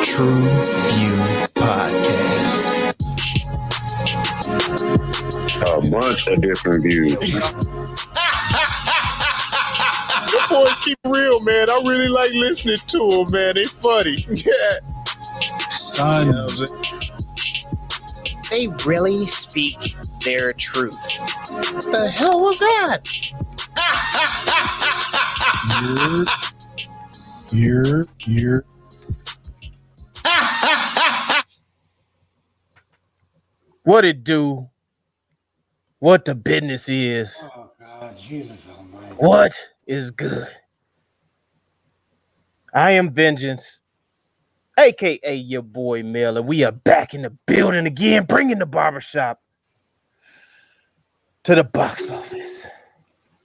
TruVue podcast. A bunch of different views. Your boys keep real, man. I really like listening to them, man. They funny. Yeah. Son. You know what I'm saying? They really speak their truth. What the hell was that? You're. What it do? What the business is? Oh God, Jesus Almighty! What is good? I am Vengeance, aka your boy Mel, and we are back in the building again, bringing the barbershop to the box office.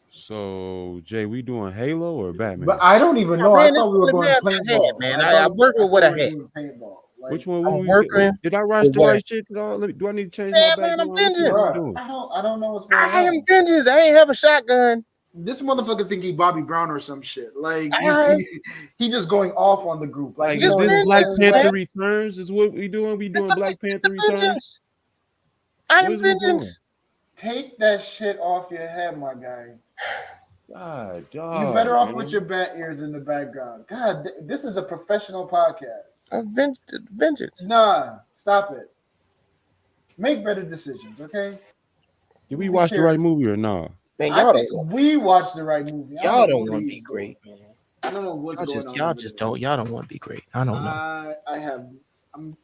So, Jay, we doing Halo or Batman? But I don't even know. Man, I thought we were going paintball, man. I work with what I had. Which one? I'm working. Did I watch the right shit? Do I need to change my Man, I'm background? Vengeance. I don't know what's going on. I am Vengeance. I ain't have a shotgun. This motherfucker think he Bobby Brown or some shit. Like Uh-huh. he just going off on the group. Like, Like, you is know, this Vengeance, Black man. Panther Returns? Is what we doing? We doing Black Panther Returns? Vengeance. I What am is we doing? Vengeance. take that shit off your head, my guy. God, You better off with your bat ears in the background. God, this is a professional podcast. Vengeance. Nah, stop it. Make better decisions, okay? Did we watch the right movie or not? Man, I y'all think don't. we watched the right movie. I Y'all know don't what want to he's be great, man. I don't know what's going on. Y'all just don't. Y'all don't want to be great. I don't know. I have.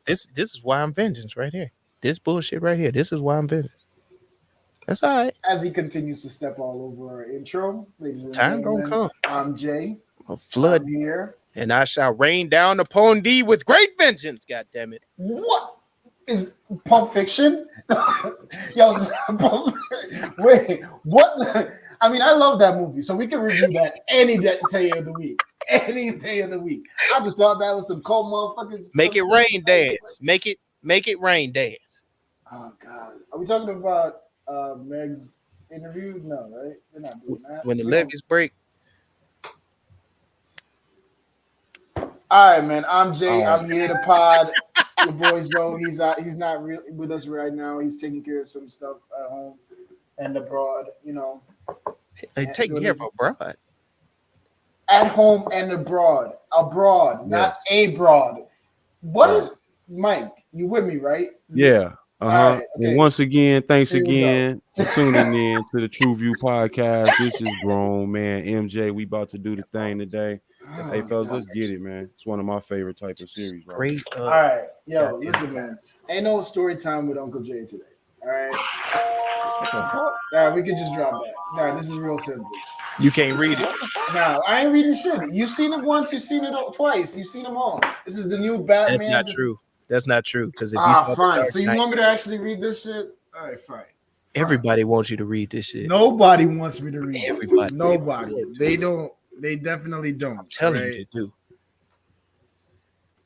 This is why I'm Vengeance right here. This bullshit right here. This is why I'm Vengeance. That's all right. As he continues to step all over our intro, ladies and Time gentlemen, gonna come. I'm Jay. A flood, I'm here. and I shall rain down upon thee with great vengeance. God damn it! What is Pulp Fiction? Yo, wait, what? I mean, I love that movie, so we can review that any day of the week. Any day of the week. I just thought that was some cold motherfuckers. Make it rain dance. Make it rain dance. Oh God, are we talking about Meg's interview? No, right? We're not doing that. When the levees break. All right, man. I'm Jay. I'm here to pod. Your boy Zoe. He's not really with us right now. He's taking care of some stuff at home and abroad. You know, Hey, take care of abroad. at home and abroad. Abroad, not abroad. What is Mike? You with me, right? Yeah. All right, okay. And once again, thanks Here we again for tuning in to the TruVue podcast. This is Grown Man MJ. We about to do the thing today. Hey, fellas, let's get it, man. It's one of my favorite type of series. Right? Great. All right, yo, listen, man. Ain't no story time with Uncle Jay today. All right. All right, we can just drop that. No, this is real simple. You can't read it. No, I ain't reading shit. You've seen it once, you've seen it twice, you've seen them all. This is the new Batman. That's not true. That's not true. Because if you fine. So you want me to actually read this shit? All right, fine. everybody wants you to read this shit. Nobody wants me to read this. Everybody. Nobody. They don't. They definitely don't. I'm telling right? you, they do.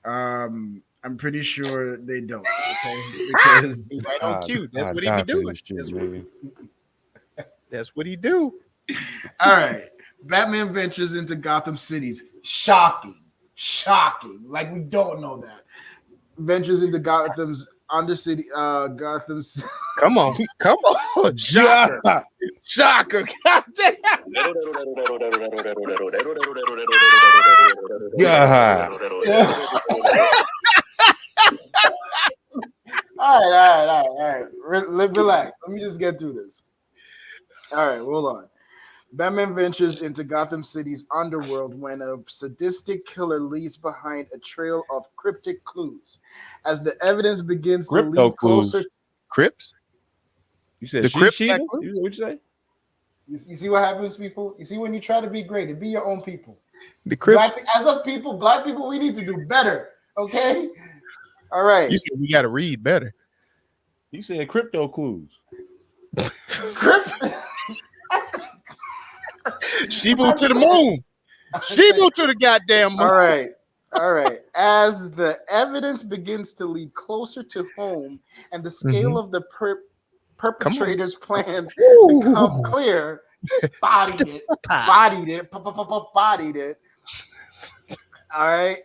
I'm pretty sure they don't. Okay, because He's right on cue. That's what he die be for doing. this shit, That's what he do. all right, Batman ventures into Gotham City's shocking. Like we don't know that. Ventures into Gotham's undercity. Gotham's. Come on, shocker, shocker. God damn. Yeah. All right. Relax. Let me just get through this. All right, hold on. Batman ventures into Gotham City's underworld when a sadistic killer leaves behind a trail of cryptic clues. As the evidence begins to Crypto lead closer, clues. Crips? You said The Crip Cheetah? Black Clue? What'd you say? you see what happens, people? You see when you try to be great and be your own people. The Crips? Black people, we need to do better. Okay? All right. You said we got to read better. You said crypto clues. Shibu to the moon. Shibu to the goddamn moon. All right. As the evidence begins to lead closer to home and the scale of the perpetrator's plans become clear, bodied it. All right.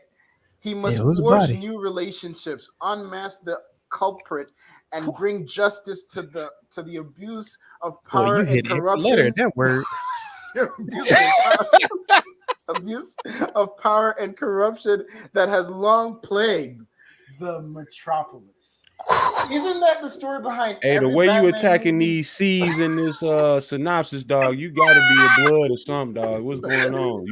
He must whose forge body? new relationships, unmask the culprit, and bring justice to the abuse of Boy, power you and hit every letter in corruption. that word. Abuse of power and corruption that has long plagued the metropolis. Isn't that the story behind Hey, the every way you Batman attacking movie? these C's in this synopsis, dog, you gotta be a blood or something, dog. What's going on?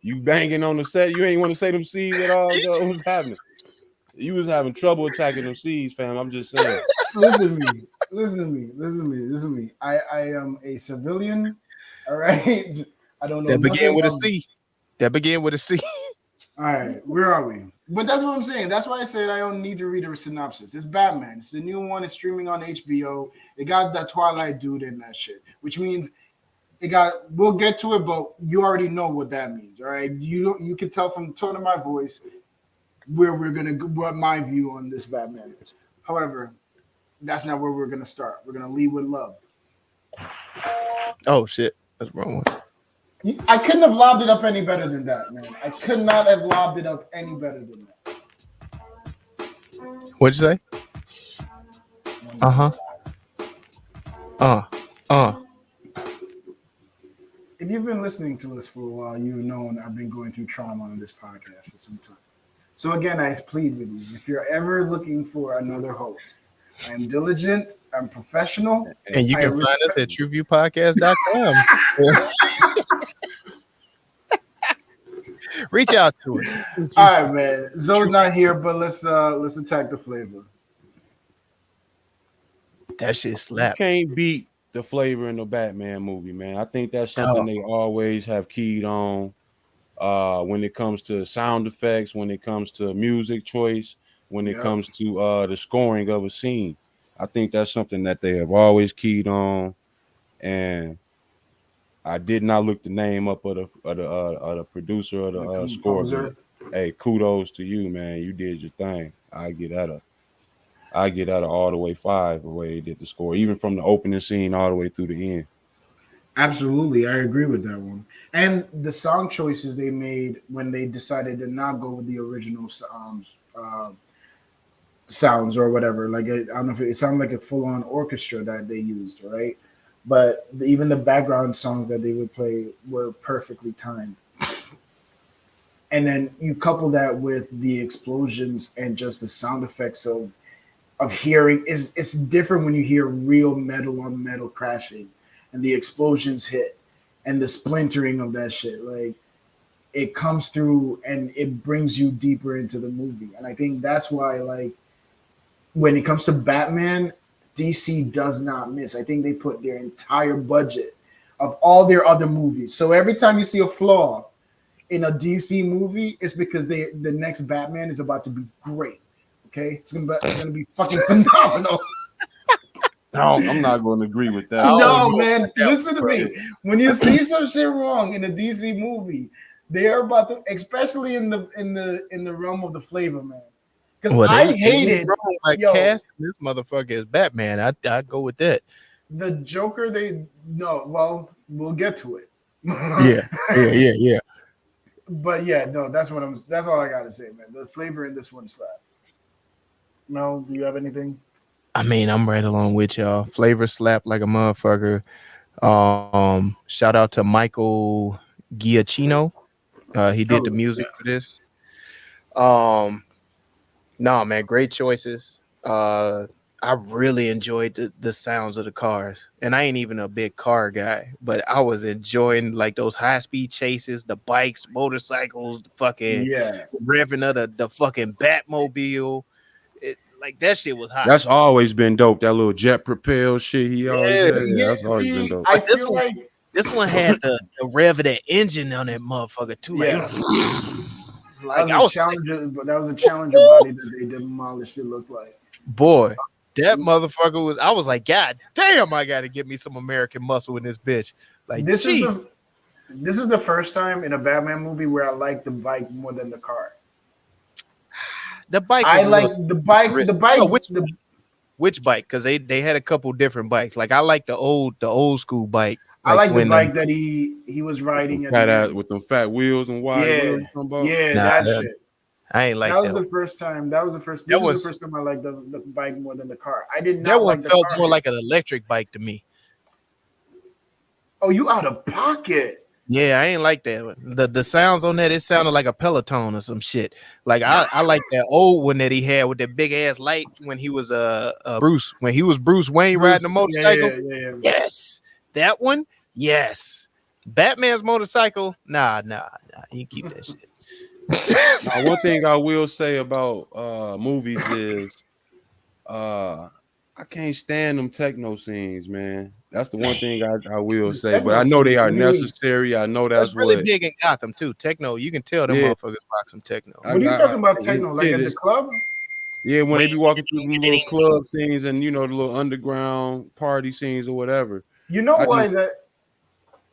You banging on the set? You ain't want to say them C's at all, dog? What's happening? You was having trouble attacking them C's, fam. I'm just saying. Listen to me. Listen to me. I am a civilian. All right. I don't know That began nothing with a about. C. That began with a C. All right, where are we? But that's what I'm saying. That's why I said I don't need to read a synopsis. It's Batman. It's the new one. It's streaming on HBO. It got that Twilight dude in that shit, which means it got. We'll get to it, but you already know what that means. All right, you can tell from the tone of my voice what my view on this Batman is. However, that's not where we're gonna start. We're gonna lead with love. Oh shit, that's the wrong one. I couldn't have lobbed it up any better than that, man. I could not have lobbed it up any better than that. What'd you say? If you've been listening to us for a while, you've known I've been going through trauma on this podcast for some time. So again, I plead with you, if you're ever looking for another host, I'm diligent, I'm professional. And you can find us at TruVuePodcast.com. Reach out to us. All right, man. Zoe's not here, but let's attack the flavor. That shit You slap. can't beat the flavor in the Batman movie, man. I think that's something they always have keyed on. When it comes to sound effects, when it comes to music choice, when it comes to the scoring of a scene. I think that's something that they have always keyed on. And I did not look the name up of the producer of the score. Man. Hey, kudos to you, man. You did your thing. I get out of all the way 5 the way they did the score, even from the opening scene all the way through the end. Absolutely, I agree with that one. And the song choices they made when they decided to not go with the original sounds or whatever. Like I don't know if it sounded like a full-on orchestra that they used, right? But even the background songs that they would play were perfectly timed. And then you couple that with the explosions and just the sound effects of hearing it's different when you hear real metal on metal crashing and the explosions hit and the splintering of that shit. Like it comes through and it brings you deeper into the movie. And I think that's why, like, when it comes to Batman, DC does not miss. I think they put their entire budget of all their other movies. So every time you see a flaw in a DC movie, it's because the next Batman is about to be great. Okay, it's gonna be fucking phenomenal. No, I'm not going to agree with that. No, man, listen to me. When you see some shit wrong in a DC movie, they're about to, especially in the realm of the flavor, man. Because I hated casting this motherfucker as Batman. I go with that. The Joker, we'll get to it. Yeah. But yeah, no, that's all I gotta say, man. The flavor in this one slap. No, do you have anything? I mean, I'm right along with y'all. Flavor slap like a motherfucker. Shout out to Michael Giacchino. He did the music for this. No, man, great choices. I really enjoyed the sounds of the cars, and I ain't even a big car guy, but I was enjoying like those high speed chases, the bikes, motorcycles, the fucking revving of the fucking Batmobile. Like that shit was hot. That's always been dope. That little jet propelled shit he always had. Yeah, that's always been dope. I feel like this one had the rev of that engine on that motherfucker too. Yeah. Like that was a Challenger body that they demolished. It looked like, boy, that motherfucker was. I was like, God damn, I got to get me some American muscle in this bitch. Like this is the first time in a Batman movie where I like the bike more than the car. The bike. I like the bike. The bike. Oh, which bike? Because they had a couple different bikes. Like I like the old school bike. I like the bike that he was riding with them fat wheels and wide wheels. That shit. I ain't like That was that. the first time. That was the first. That This is was the first time I liked the bike more than the car. I did that not one like the felt car. more like an electric bike to me. Oh, you out of pocket. Yeah, I ain't like that one. The sounds on that, it sounded like a Peloton or some shit. Like I like that old one that he had with that big ass light when he was Bruce Wayne riding a motorcycle. Yeah. Yes, that one. Yes, Batman's motorcycle. Nah. You keep that shit. One thing I will say about movies is I can't stand them techno scenes, man. That's the one thing I will The say. But techno I know they scenes, are what do you mean? necessary. I know That's that's really what. big in Gotham too. Techno, you can tell them Yeah, motherfuckers rock some techno. What are you talking about, techno? Like shit at the is- club? Yeah, when they be walking through the little club scenes and the little underground party scenes or whatever. You know I why just that?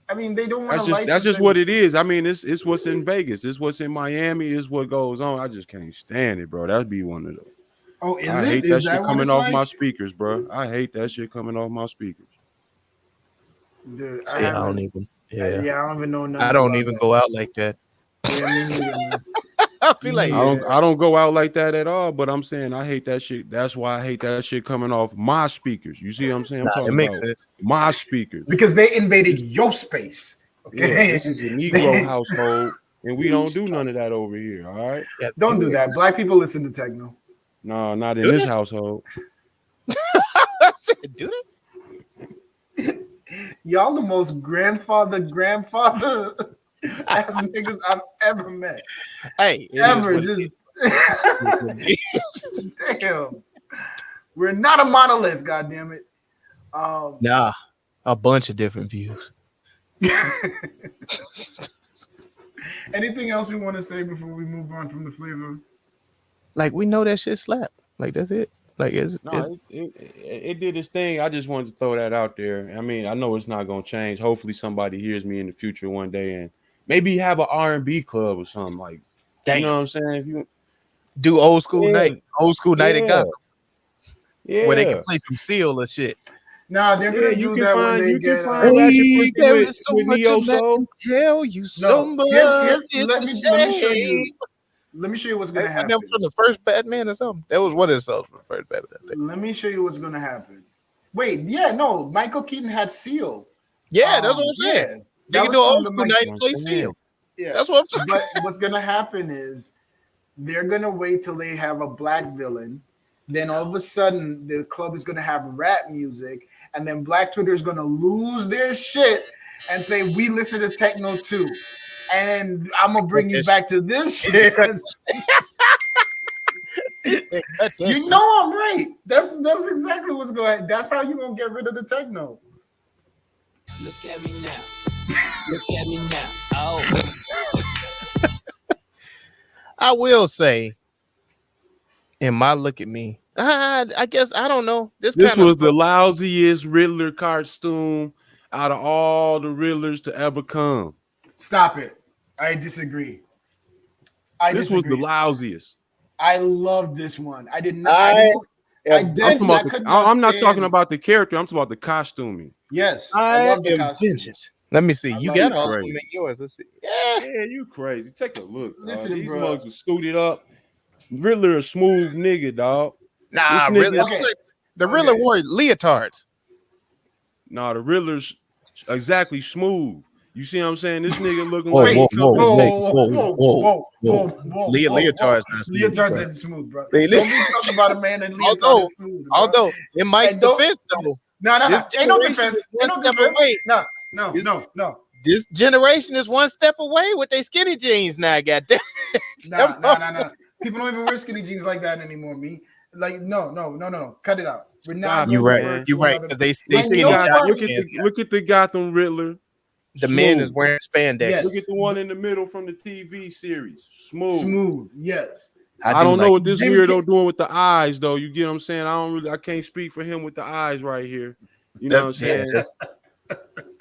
I mean, they don't want to that's license just it. what it is. I mean, it's what's in Vegas. It's what's in Miami. It's what goes on. I just can't stand it, bro. That'd be one of those. Oh, is I it? hate Is that shit that what coming it's off like? my speakers, bro. I hate that shit coming off my speakers. Dude, I don't even. Yeah, I don't even know nothing. I don't about even that. go out like that. Yeah, me neither, man. I feel like I don't go out like that at all, but I'm saying I hate that shit. That's why I hate that shit coming off my speakers. You see what I'm saying? I'm it talking makes about sense. my speakers. Because they invaded your space. Okay, Yeah, this is a Negro household, and we don't do none of that over here. All right? Yeah, Don't do that. Black people listen to techno. No, not in Do this they? household. I said, do they? Y'all the most grandfather ass niggas I've ever met. Hey, it is Ever. what it Just is. damn. We're not a monolith, goddamn it. Nah, a bunch of different views. Anything else we want to say before we move on from the flavor? Like we know that shit slap. Like that's it. Like It did its thing. I just wanted to throw that out there. I mean, I know it's not gonna change. Hopefully, somebody hears me in the future one day and maybe have an R&B club or something like. damn. You know what I'm saying? If you Do old school Yeah. night at Gotham, yeah, where they can play some Seal or shit. Nah, they're gonna do that when they get. Ratchet Freaky there with- is so with much Neo of that Soul. can tell you so No, much. let me show you. Let me show you what's gonna That happen. was from the first Batman or something. That was one of the songs from the first Batman. I think. Let me show you what's gonna happen. Wait, yeah, no, Michael Keaton had Seal. Yeah, that's what I'm saying. Yeah, They that can was do from old the school Michael- night and play Seal. Yeah, That's what I'm talking. But what's gonna happen is they're gonna wait till they have a black villain. Then all of a sudden, the club is gonna have rap music, and then Black Twitter is gonna lose their shit and say, "We listen to techno too." And I'm gonna bring you back to this shit. You know I'm right. That's exactly what's going. That's how you gonna get rid of the techno. Look at me now. Look at me now. Oh. I will say, in my look at me, I guess I don't know. This was the lousiest Riddler costume out of all the Riddlers to ever come. Stop it. I disagree. This was the lousiest. I love this one. I did not. I'm not talking about the character. I'm talking about the costuming. Yes, I love the costume. Let me see. You got all of crazy. them in yours. Let's see. Yeah, you crazy. Take a look. Listen, These bro. mugs were suited up. Riddler a smooth nigga, dog. Nah, This nigga's- Riddler. The Riddler wore leotards. Nah, the Riddler's exactly smooth. You see what I'm saying? This nigga looking Whoa, like whoa, he come whoa, from- Leotards not smooth, Leotards bro. ain't smooth, bro. They- Don't be talking about a man in leotard is smooth. Bro. Although in Mike's And don't- defense, though, No. this Ain't no generation defense. is one Ain't no step defense. away. No. This generation is one step away with their skinny jeans now. Goddamn. Nah. People don't even wear skinny jeans like that anymore. Me, like, no. Cut it out. We're not. Stop going it, to man. refer to You're right. another- Because they And skinny you know jeans. what? Look at the Gotham Riddler. The men is Smooth. wearing spandex. Yes. Look at the one in the middle from the TV series. Smooth. Yes. I don't know what this Jim weirdo doing with the eyes, though. You get what I'm saying? I can't speak for him with the eyes right here. You know what I'm saying? That's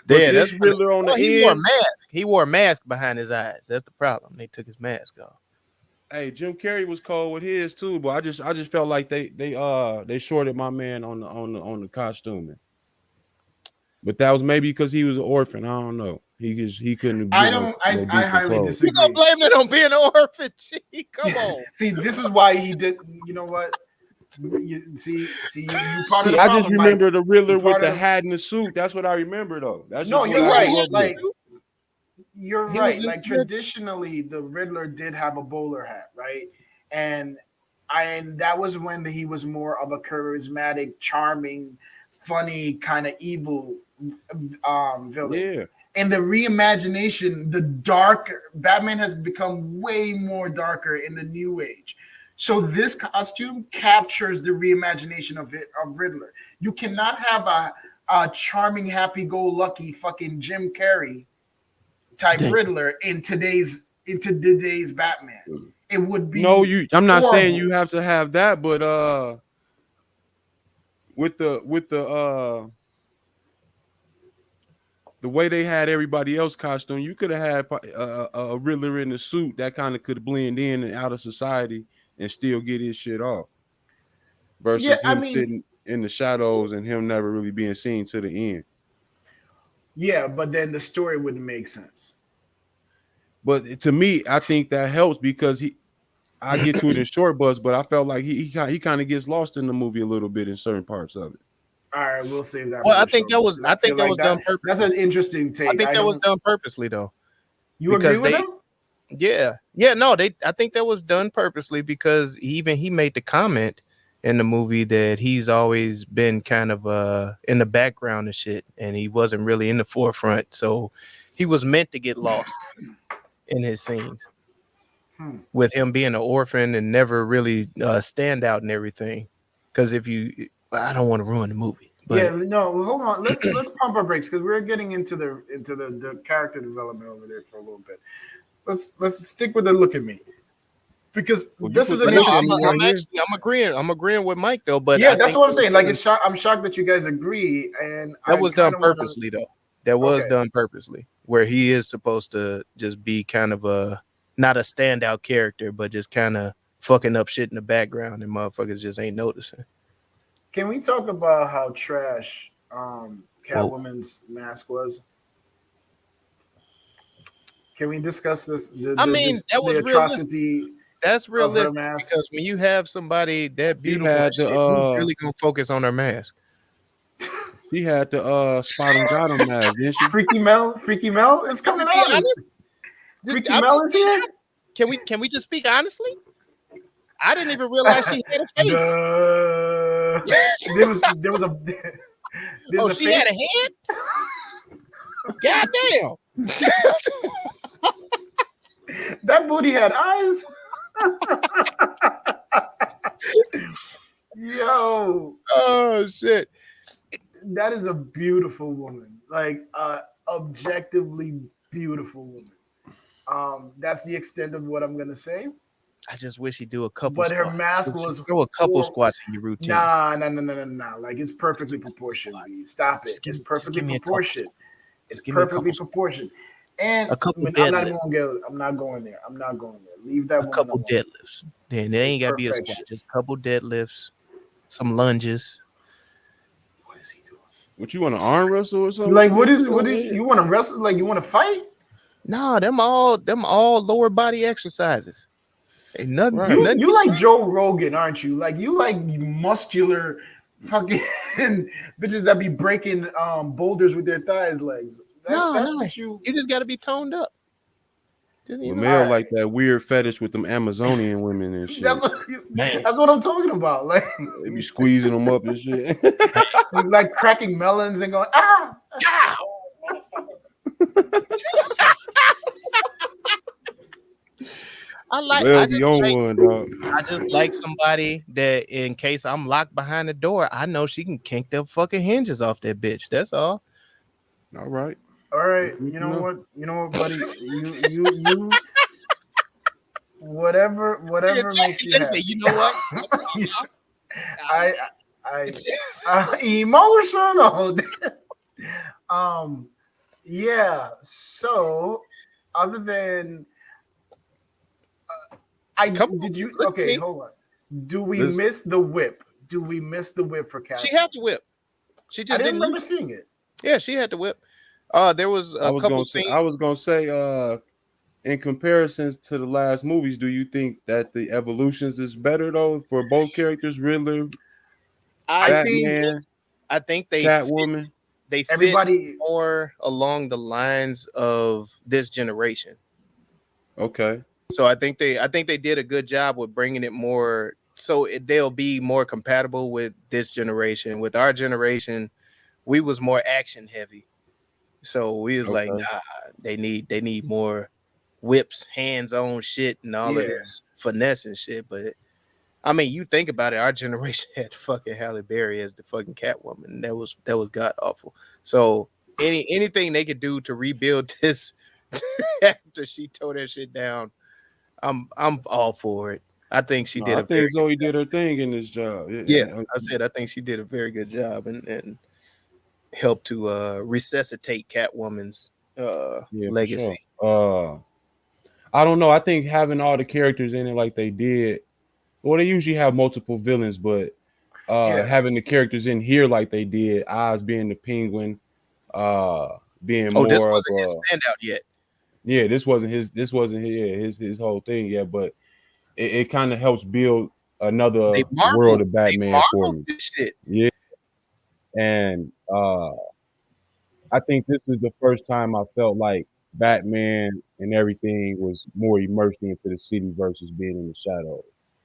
this Riddler on the he wore a end. mask. He wore a mask behind his eyes. That's the problem. They took his mask off. Hey, Jim Carrey was cold with his too, but I just felt like they shorted my man on the costuming. But that was maybe because he was an orphan. I don't know. He couldn't. I highly You disagree. gonna blame it on being an orphan? Gee, come on. See, this is why he did. You know what? You part of the I problem. just remember the Riddler Part with of the the- hat and the suit. That's what I remember, though. That's No, just you're what I right. grew up with. Like you're He right. was Like into it. traditionally, the Riddler did have a bowler hat, right? And that was when he was more of a charismatic, charming, funny kind of evil villain. Yeah. And the reimagination, the darker Batman has become way more darker in the new age. So this costume captures the reimagination of Riddler. You cannot have a charming, happy-go-lucky fucking Jim Carrey type Riddler in today's Batman. It would be I'm not saying horrible. you have to have that, but with the way they had everybody else costume, you could have had a Riddler in the suit that kind of could blend in and out of society and still get his shit off. Versus him sitting in the shadows and him never really being seen to the end. Yeah, but then the story wouldn't make sense. But to me, I think that helps because I get to it in short bus, but I felt like he kind of gets lost in the movie a little bit in certain parts of it. All right, we'll save that. Well, I think that was done purposely. That's an interesting take. I think that was done purposely, though. You agree with him? Yeah. No, I think that was done purposely because he made the comment in the movie that he's always been kind of in the background and shit, and he wasn't really in the forefront. So he was meant to get lost in his scenes. With him being an orphan and never really stand out and everything. Because I don't want to ruin the movie. But hold on. Let's pump our brakes because we're getting into the character development over there for a little bit. Let's stick with the look at me. Because this is an interesting. I'm agreeing with Mike though. But yeah, that's what I'm saying. Like I'm shocked that you guys agree, and that was done purposely though. That was done purposely, where he is supposed to just be kind of not a standout character, but just kind of fucking up shit in the background, and motherfuckers just ain't noticing. Can we talk about how trash Catwoman's mask was? Can we discuss this? That was the atrocity. Realistic. That's realistic because when you have somebody that beautiful, who's really gonna focus on her mask? He had the spot and got him mask, didn't she? Freaky Mel is coming out. Freaky Mel is here. Can we just speak honestly? I didn't even realize she had a face. There was a she face. had a head? Goddamn. That booty had eyes. Yo. Oh shit. That is a beautiful woman. Like objectively beautiful woman. That's the extent of what I'm gonna say. I just wish he'd do a couple. But squats. her mask was throw a couple squats in your routine. Nah. Like it's perfectly proportioned. Stop it. It's perfectly proportioned. It's perfectly proportioned. And a couple I'm not going there. Leave that. A couple deadlifts. Then there ain't gotta be a squat. Just a couple deadlifts, some lunges. What is he doing? What you want to arm wrestle or something? Like what is you want to wrestle? Like you want to fight? No, them all lower body exercises. Ain't nothing. Right. You like Joe Rogan, aren't you? Like you like muscular fucking bitches that be breaking boulders with their thighs legs. That's what you just got to be toned up. Male like that weird fetish with them Amazonian women and shit. That's what I'm talking about. Like they be squeezing them up and shit. Like cracking melons and going I just like somebody that in case I'm locked behind the door, I know she can kink the fucking hinges off that bitch. That's all. All right. You know what, buddy? You whatever makes you happy. You know what? I emotional. Yeah. So other than hold on. Do we miss the whip? Do we miss the whip for Catherine? She had the whip. She just didn't remember seeing it. Yeah, she had the whip. There was I a was couple gonna say, scenes. I was gonna say, in comparisons to the last movies, do you think that the evolutions is better though for both characters, Riddler, I I think Batman, I think Catwoman? they fit everybody. more along the lines of this generation. Okay, So I think they did a good job with bringing it more so they'll be more compatible with this generation. With our generation, we was more action heavy. So we was like, okay. nah, they need more whips, hands on shit, and all of Yeah, this finesse and shit. But I mean, you think about it, our generation had fucking Halle Berry as the fucking Catwoman. And that was god awful. So anything they could do to rebuild this after she tore that shit down, I'm all for it. I think she No, did I a very think Zoe did her thing in this job. yeah. I said I think she did a very good job and helped to resuscitate Catwoman's Yeah, for legacy. sure. I don't know. I think having all the characters in it like they did, well, they usually have multiple villains, but yeah. having the characters in here like they did, Oz being the Penguin, uh, being Oh, this more of wasn't his standout yet. yeah, this wasn't his whole thing yet, but it kind of helps build another world of They Batman for marveled me. this shit. Yeah, and I think this is the first time I felt like Batman and everything was more immersed into the city versus being in the shadows.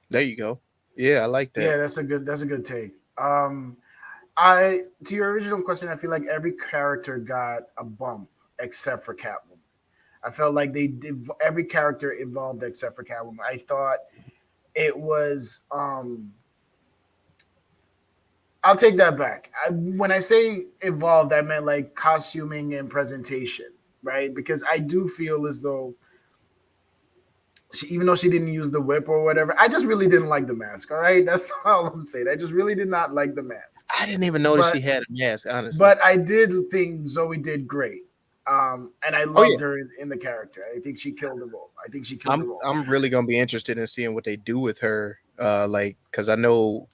There you go. Yeah, I like that. Yeah, that's a good take. I to your original question, I feel like every character got a bump except for Catwoman. I felt like they did every character evolved except for Catwoman. I thought it was I'll take that back. When I say evolved, I meant like costuming and presentation, right? Because I do feel as though even though she didn't use the whip or whatever, I just really didn't like the mask. All right, that's all I'm saying. I just really did not like the mask. I didn't even notice But she had a mask, honestly. but I did think Zoe did great, and I loved her in the character. I think she killed the role. I think she killed the role. I'm really gonna be interested in seeing what they do with her. Like, because I know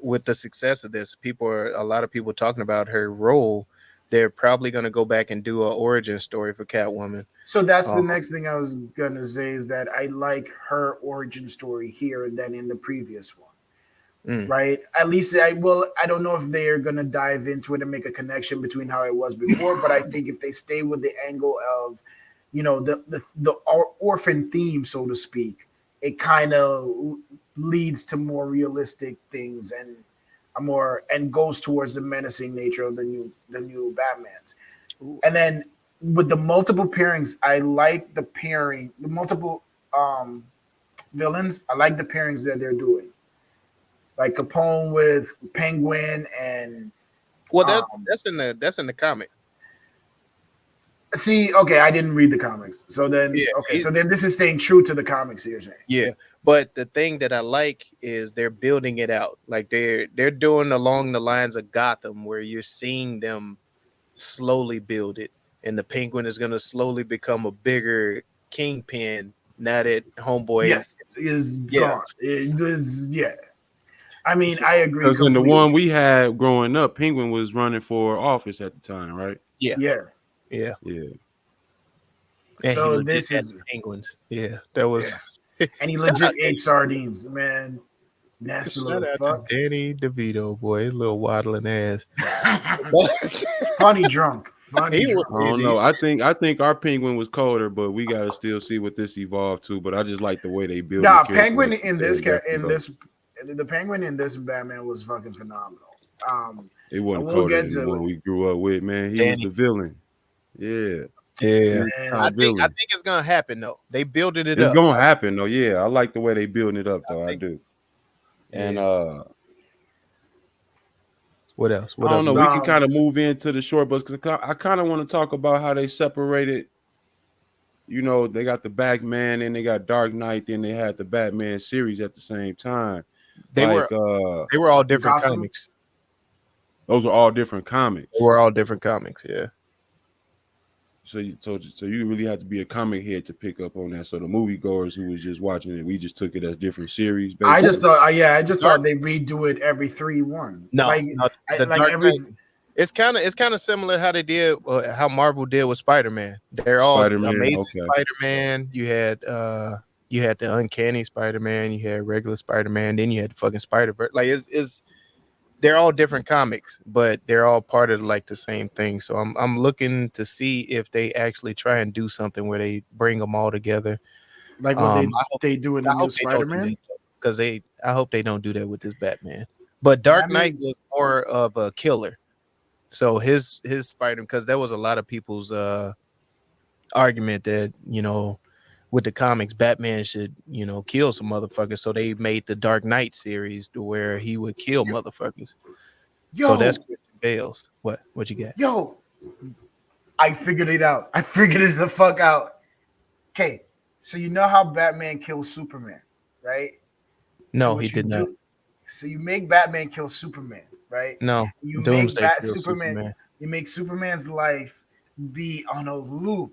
with the success of this, a lot of people talking about her role. They're probably gonna go back and do an origin story for Catwoman. So that's the next thing I was gonna say is that I like her origin story here than in the previous one. Right? At least I don't know if they're gonna dive into it and make a connection between how it was before, but I think if they stay with the angle of, the orphan theme, so to speak, it kind of leads to more realistic things and goes towards the menacing nature of the new Batmans. Ooh. And then with the multiple pairings, I like the multiple villains. I like the pairings that they're doing. Like Capone with Penguin and that's in the comic. see, okay, I didn't read the comics. So then so then this is staying true to the comics, you're saying. Yeah. But the thing that I like is they're building it out. Like they're doing along the lines of Gotham where you're seeing them slowly build it. And the Penguin is gonna slowly become a bigger kingpin now that Homeboy is gone. It was I mean, I agree. Because in the one we had growing up, Penguin was running for office at the time, right? Yeah. Yeah. And so he this had is penguins. Yeah, that was and he legit ate sardines, man. Nasty little fuck. Danny DeVito, boy, his little waddling ass. Funny drunk. Funny drunk. I don't know. I think our Penguin was colder, but we gotta still see what this evolved to. But I just like the way they build. Nah, Penguin the Penguin in this Batman was fucking phenomenal. It wasn't colder than the one we grew up with, man. He was the villain. Yeah. I think it's gonna happen though. They building it up. It's gonna happen though. Yeah, I like the way they building it up though. I do. And what else? I don't know. We can kind of move into the short bus because I kind of want to talk about how they separated. You know, they got the Batman and they got Dark Knight, then they had the Batman series at the same time. They were all different comics. Those are all different comics. They were all different comics, yeah. So you really have to be a comic head to pick up on that. So the moviegoers who was just watching it, we just took it as different series. Basically. I just thought they redo it every 3-1. No, It's kind of similar how they did how Marvel did with Spider-Man. They're all Spider-Man, amazing okay. Spider-Man. You had the uncanny Spider-Man, you had regular Spider-Man, then you had the fucking Spider-Verse. Like it's they're all different comics, but they're all part of like the same thing. So I'm looking to see if they actually try and do something where they bring them all together. Like what I they do in the new hope they don't do Spider-Man. that because I hope they don't do that with this Batman. But Dark That Knight means was more of a killer. So his Spider, because there was a lot of people's argument that with the comics, Batman should kill some motherfuckers. So they made the Dark Knight series to where he would kill motherfuckers. So that's yo, Christian Bale's. What you got? yo, I figured it out. I figured it the fuck out. Okay, so you know how Batman kills Superman, right? So No, he what you did not. do? So you make Batman kill Superman, right? No, You make Doomsday Bat killed Superman. Superman. You make Superman's life be on a loop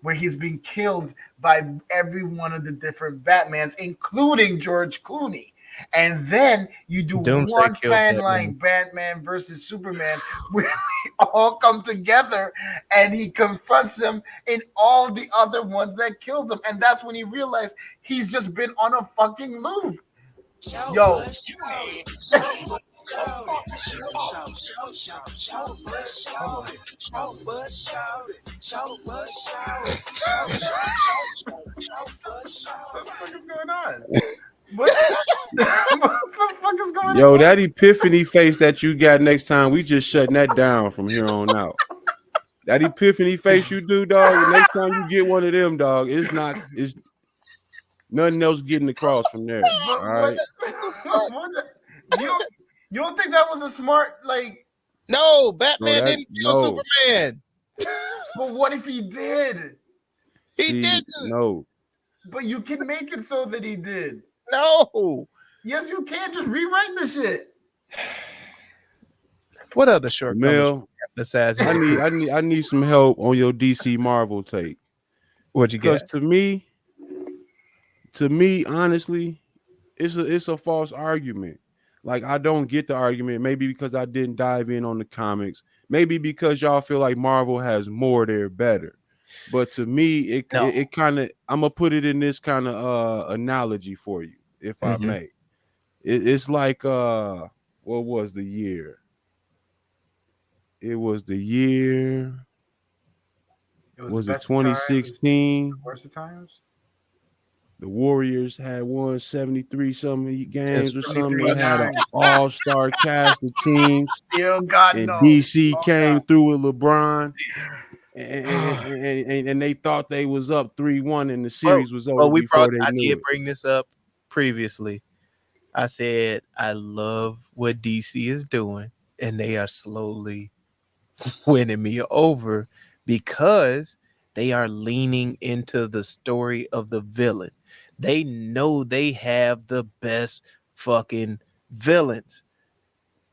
where he's being killed by every one of the different Batmans, including George Clooney. And then you do Doomsday one killed fan Batman. line Batman versus Superman where they all come together and he confronts them in all the other ones that kills him. And that's when he realized he's just been on a fucking loop. Yo. What the fuck is going on? What the fuck is going on? Yo, that epiphany face that you got next time, we just shutting that down from here on out. That epiphany face you do, dog. Next time you get one of them, dog, it's nothing else getting across from there. But All right. You don't think that was a smart No, Batman that- didn't kill no. Superman. but what if he did? He didn't. No. But you can make it so that he did. No. Yes, you can. Just rewrite the shit. What other shortcomings Mel, besides I need some help on your DC Marvel take. what you Because got? to me, honestly, it's a false argument. Like, I don't get the argument. Maybe because I didn't dive in on the comics. Maybe because y'all feel like Marvel has more, they're better. But to me, it kind of, I'm gonna put it in this kind of analogy for you, if I may. It's like what was the year? It was the year. Was it 2016? Worst of times. The Warriors had won 73 something games or something. They 73-9. had an all-star cast of teams. Still God And no. DC Oh, came God. through with LeBron. And they thought they was up 3-1 and the series was over before they I knew did it. bring this up previously. I said I love what DC is doing, and they are slowly winning me over because they are leaning into the story of the villain. They know they have the best fucking villains.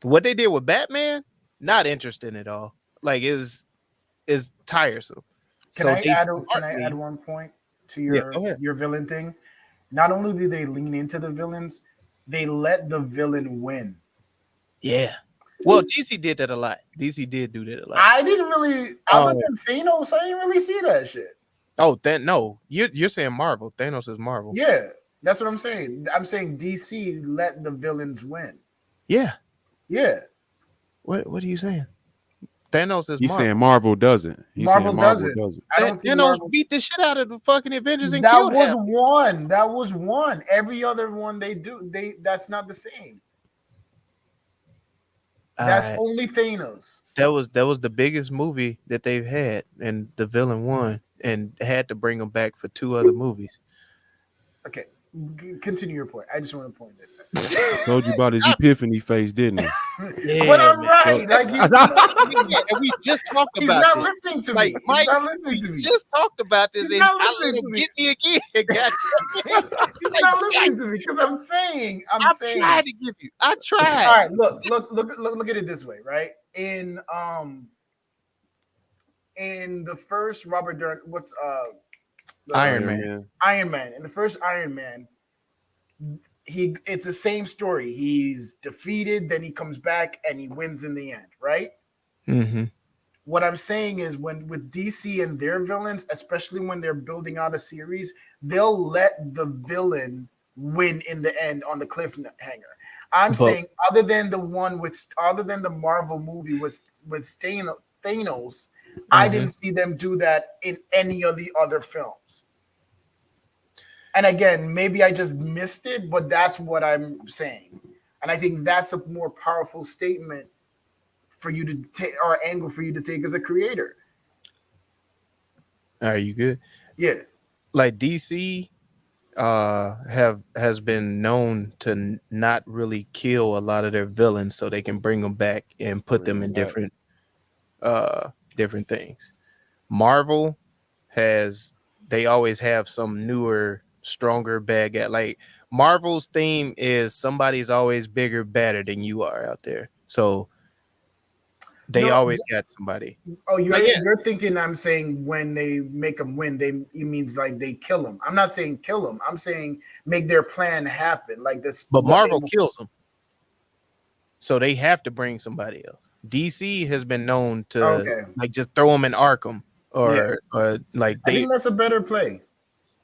What they did with Batman, not interesting at all. Like is tiresome. Can I add one point to your villain thing? Not only do they lean into the villains, they let the villain win. Yeah. Well, DC did that a lot. DC did do that a lot. I didn't really, other than Thanos, I didn't really see that shit. Oh, no, you're saying Marvel. Thanos is Marvel. Yeah, that's what I'm saying. I'm saying DC let the villains win. Yeah. Yeah. What are you saying? Thanos is He's Marvel. saying Marvel doesn't. Marvel doesn't. I don't think Thanos Marvel beat the shit out of the fucking Avengers and that killed was him. one. That was one. Every other one that's not the same. That's only Thanos. That was the biggest movie that they've had, and the villain won, and had to bring him back for 2 other movies. Okay, continue your point. I just want to point it. Told you about his epiphany face, didn't he? Yeah, but I'm right. Like we just talked he's about not this. listening to Like, me. Mike, He's not listening to me. Just talked about this. He's And not I listening let to him me. get me again. God, He's not listening to me because I'm saying. I'm trying to give you. I tried. All right, look at it this way, right? In the first Robert Downey, Iron Man. Iron Man. In the first Iron Man, it's the same story. He's defeated, then he comes back and he wins in the end, right? Mm-hmm. What I'm saying is when with DC and their villains, especially when they're building out a series, they'll let the villain win in the end on the cliffhanger. I'm But saying other than the Marvel movie with Thanos, I Mhm. didn't see them do that in any of the other films. And again, maybe I just missed it, but that's what I'm saying. And I think that's a more powerful statement for you to take, or angle for you to take as a creator. Are you good? Yeah. Like DC has been known to not really kill a lot of their villains so they can bring them back and put them in different things. Marvel has they always have some newer, stronger bad guy. Like Marvel's theme is somebody's always bigger, better than you are out there. So they No, always got somebody. oh, Like yeah, you're thinking I'm saying when they make them win, it means like they kill them. I'm not saying kill them. I'm saying make their plan happen. Like this, but Marvel kills them. So they have to bring somebody else. DC has been known to Okay. like just throw them in Arkham or like I they. think that's a better play.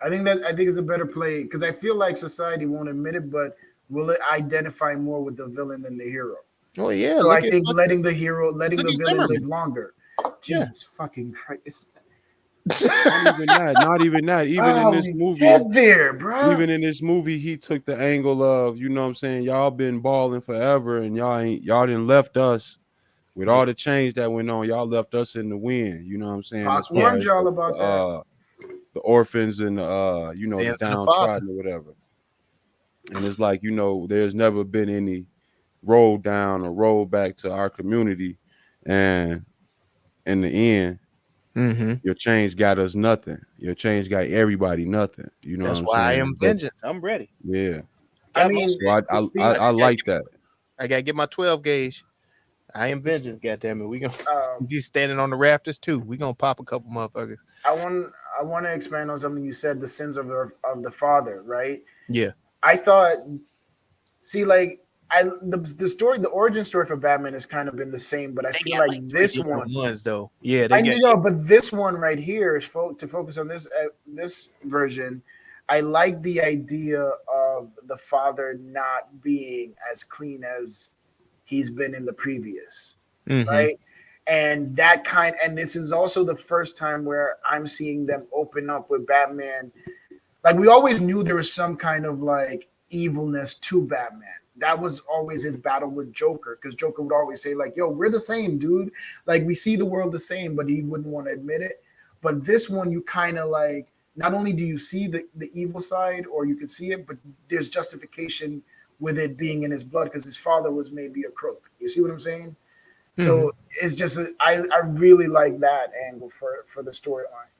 I think it's a better play because I feel like society won't admit it, but will it identify more with the villain than the hero? Oh yeah, So I look at think letting the look at villain live Zimmerman. longer. Yeah. Jesus fucking Christ! Not even that. Not even that. Even in this movie, get there, bro. even in this movie, he took the angle of, you know what I'm saying, y'all been balling forever and y'all didn't left us with all the change that went on. Y'all left us in the wind, you know what I'm saying, as Pac far warned as y'all about that. the orphans and the the Sins of the father. downtrodden or whatever. And it's like, there's never been any roll down or roll back to our community, and in the end, Mm-hmm. your change got us nothing. Your change got everybody nothing. You know That's what I'm why I am saying? But vengeance. I'm ready. yeah, I Got my mean, so shit. I I I just like that. I gotta get my 12 gauge. I am vengeance. Goddamn it, we gonna um, be standing on the rafters too. We gonna pop a couple motherfuckers. I want to expand on something you said. The sins of the father, right? Yeah. I thought, see, like the story, the origin story for Batman has kind of been the same, but I They feel got like like three this different one, ones though. Yeah, they I got know, but this one right here is to focus on this version. I like the idea of the father not being as clean as he's been in the previous, mm-hmm. right? And this is also the first time where I'm seeing them open up with Batman. Like we always knew there was some kind of like evilness to Batman. That was always his battle with Joker, because Joker would always say like, "Yo, we're the same, dude. Like we see the world the same," but he wouldn't want to admit it. But this one, you kind of like, not only do you see the evil side, or you can see it, but there's justification with it being in his blood because his father was maybe a crook. You see what I'm saying? So it's just I really like that angle for the storyline.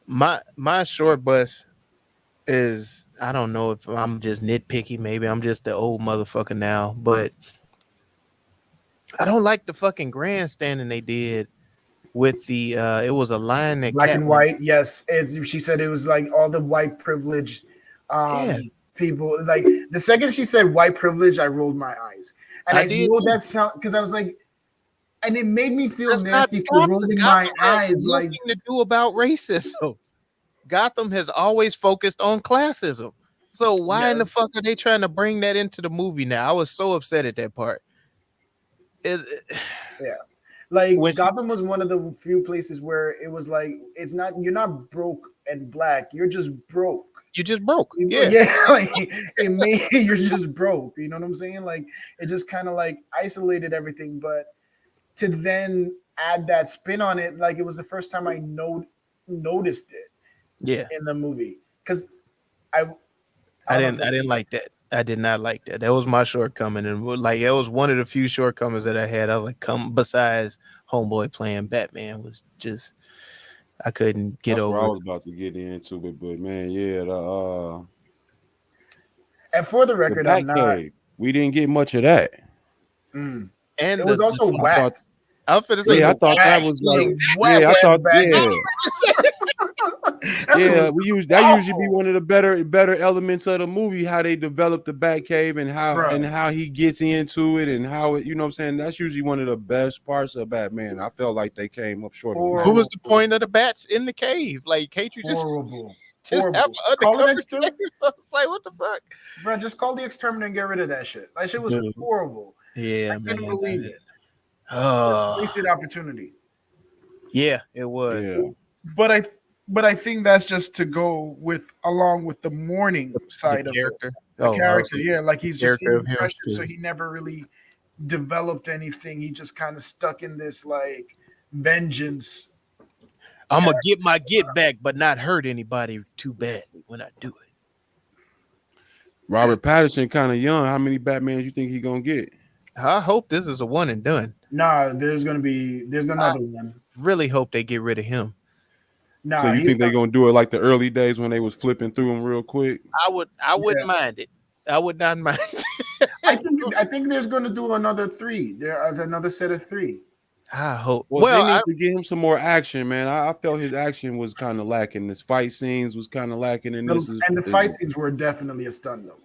My short bus is, I don't know if I'm just nitpicky, maybe I'm just the old motherfucker now, but I don't like the fucking grandstanding they did with the it was a line that Black and Catwoman. white, yes. She said it was like all the white privilege Yeah, people. Like the second she said white privilege, I rolled my eyes, and I I did know too. that sound because I was like, and it made me feel That's not nasty for Gotham. rolling my Gotham has eyes. Like, nothing to do about racism. Gotham has always focused on classism. So why in the yes, fuck are they trying to bring that into the movie now? I was so upset at that part. yeah. Like When she, Gotham was one of the few places where it was like, it's not, you're not broke and black, you're just broke. you just broke. Yeah. Yeah, like it may you're just broke. You know what I'm saying? Like it just kind of like isolated everything, but to then add that spin on it, like it was the first time I noticed it Yeah. in the movie because I I don't know. didn't like that. I did not like that. That was my shortcoming. And like it was one of the few shortcomings that I had. I was like, besides Homeboy playing Batman was just, I couldn't get That's where I over it. was about to get into it, but man, yeah, And for the the record, I'm not. Batcave, we didn't get much of that. Mm. And It was also I whack. thought, I was finna It was say yeah, I a thought whack, that was it was like, a whack yeah, I ass thought, Batman. yeah, Yeah, we use that usually be one of the better elements of the movie, how they develop the Batcave and how he gets into it and how it, you know what I'm saying? That's usually one of the best parts of Batman. I felt like they came up short on that. Who was the point of the bats in the cave? Like, can't you just Horrible. have an undercover? It's like, what the fuck? Bro, just call the exterminator and get rid of that shit. That shit was horrible. Yeah, I couldn't believe it. Wasted opportunity. Yeah, it was. Yeah. But I think that's just to go along with the mourning side of character. The character, yeah, like he's just in of him, depression, so he never really developed anything. He just kind of stuck in this like vengeance. I'm gonna get my get back, but not hurt anybody too bad when I do it. Robert Pattinson kind of young. How many Batmans you think he gonna get? I hope this is a one and done. Nah, there's another one. Really hope they get rid of him. Nah, so you think they're gonna do it like the early days when they was flipping through them real quick? I wouldn't mind it. I would not mind. I think there's gonna do another 3. There are another set of 3. I hope. Well, they need to give him some more action, man. I felt his action was kind of lacking. His fight scenes was kind of lacking in this. And the fight scenes were definitely a stunt double.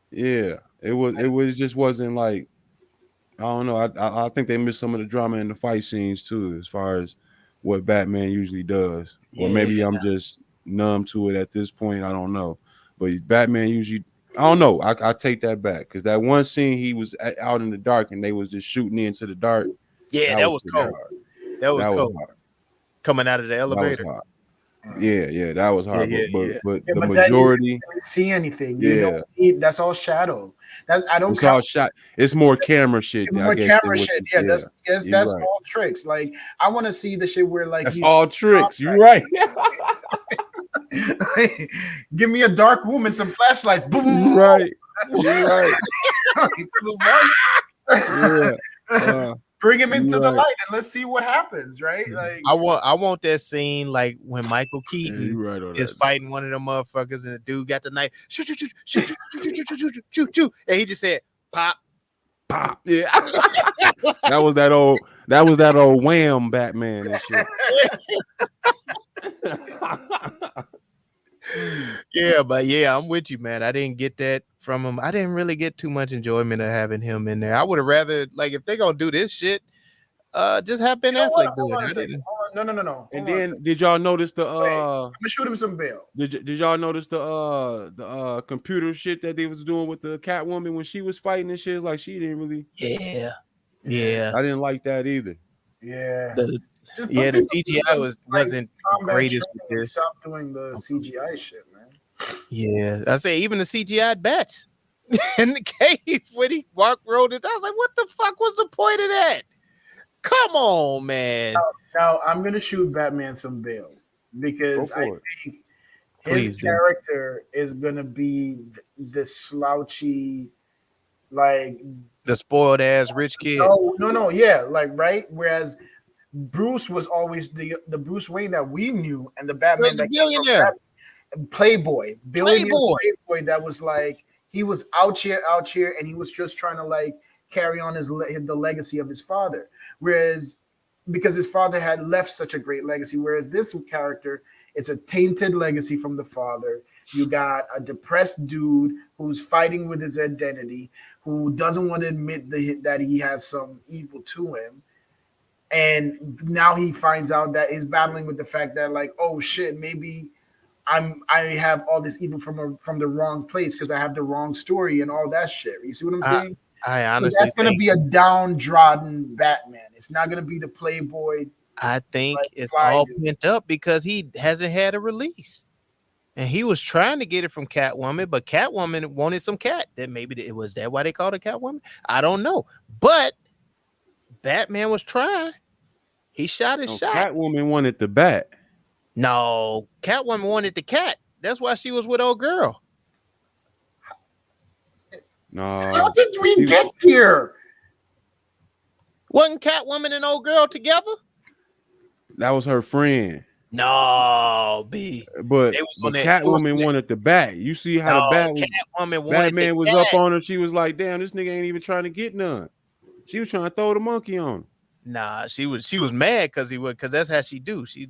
Yeah, it just wasn't like, I don't know. I think they missed some of the drama in the fight scenes too, as far as what Batman usually does. Or maybe I'm just numb to it at this point. I don't know. But Batman usually, I don't know. I take that back because that one scene he was out in the dark and they was just shooting into the dark. Yeah, that was cold. That was cold. Hard. Coming out of the elevator. That was hard. Yeah, that was hard. But the but majority, you don't see anything. You don't that's all shadow. It's all shot. It's more camera shit. It's more camera shit. Yeah, that's right. All tricks. Like I want to see the shit where like that's all tricks. You're right. Give me a dark room and some flashlights. Boom. Right. You're right. Yeah. Bring him into the light and let's see what happens, right? Like I want that scene like when Michael Keaton is fighting one of them motherfuckers and the dude got the knife, shoot, and he just said pop. Yeah. that was that old Wham Batman and shit. Yeah, I'm with you, man. I didn't get that from him. I didn't really get too much enjoyment of having him in there. I would have rather, like, if they're gonna do this shit, just have Ben Affleck do it. No. And then did y'all notice the I'm gonna shoot him some bail. Did y'all notice the computer shit that they was doing with the Catwoman when she was fighting and shit? Like she didn't really. Yeah. I didn't like that either. Yeah. The CGI wasn't the greatest with this. Stop doing the CGI shit, man. Yeah, I say even the CGI bats in the cave when he rolled it. I was like, what the fuck was the point of that? Come on, man. Now I'm gonna shoot Batman some bail because I think his character is gonna be the slouchy, like the spoiled ass rich kid. No, yeah, like right. Whereas Bruce was always the Bruce Wayne that we knew, and the Batman that billionaire, playboy that was like he was out here, and he was just trying to like carry on the legacy of his father. Whereas because his father had left such a great legacy, whereas this character, it's a tainted legacy from the father. You got a depressed dude who's fighting with his identity, who doesn't want to admit that he has some evil to him. And now he finds out that he's battling with the fact that like, oh shit, maybe I have all this evil from the wrong place because I have the wrong story and all that shit. You see what I'm saying? I honestly so that's going to be a downtrodden Batman. It's not going to be the playboy. I think it's all pent up because he hasn't had a release. And he was trying to get it from Catwoman, but Catwoman wanted some cat. That maybe it was that why they called it Catwoman? I don't know. But Batman was trying. He shot his shot. Catwoman wanted the bat. No, Catwoman wanted the cat. That's why she was with old girl. No. How did we get here? Wasn't Catwoman and old girl together? That was her friend. No, B. But Catwoman wanted the bat. You see how the bat was. Batman was up on her. She was like, "Damn, this nigga ain't even trying to get none." She was trying to throw the monkey on him. Nah, she was mad because that's how she do. She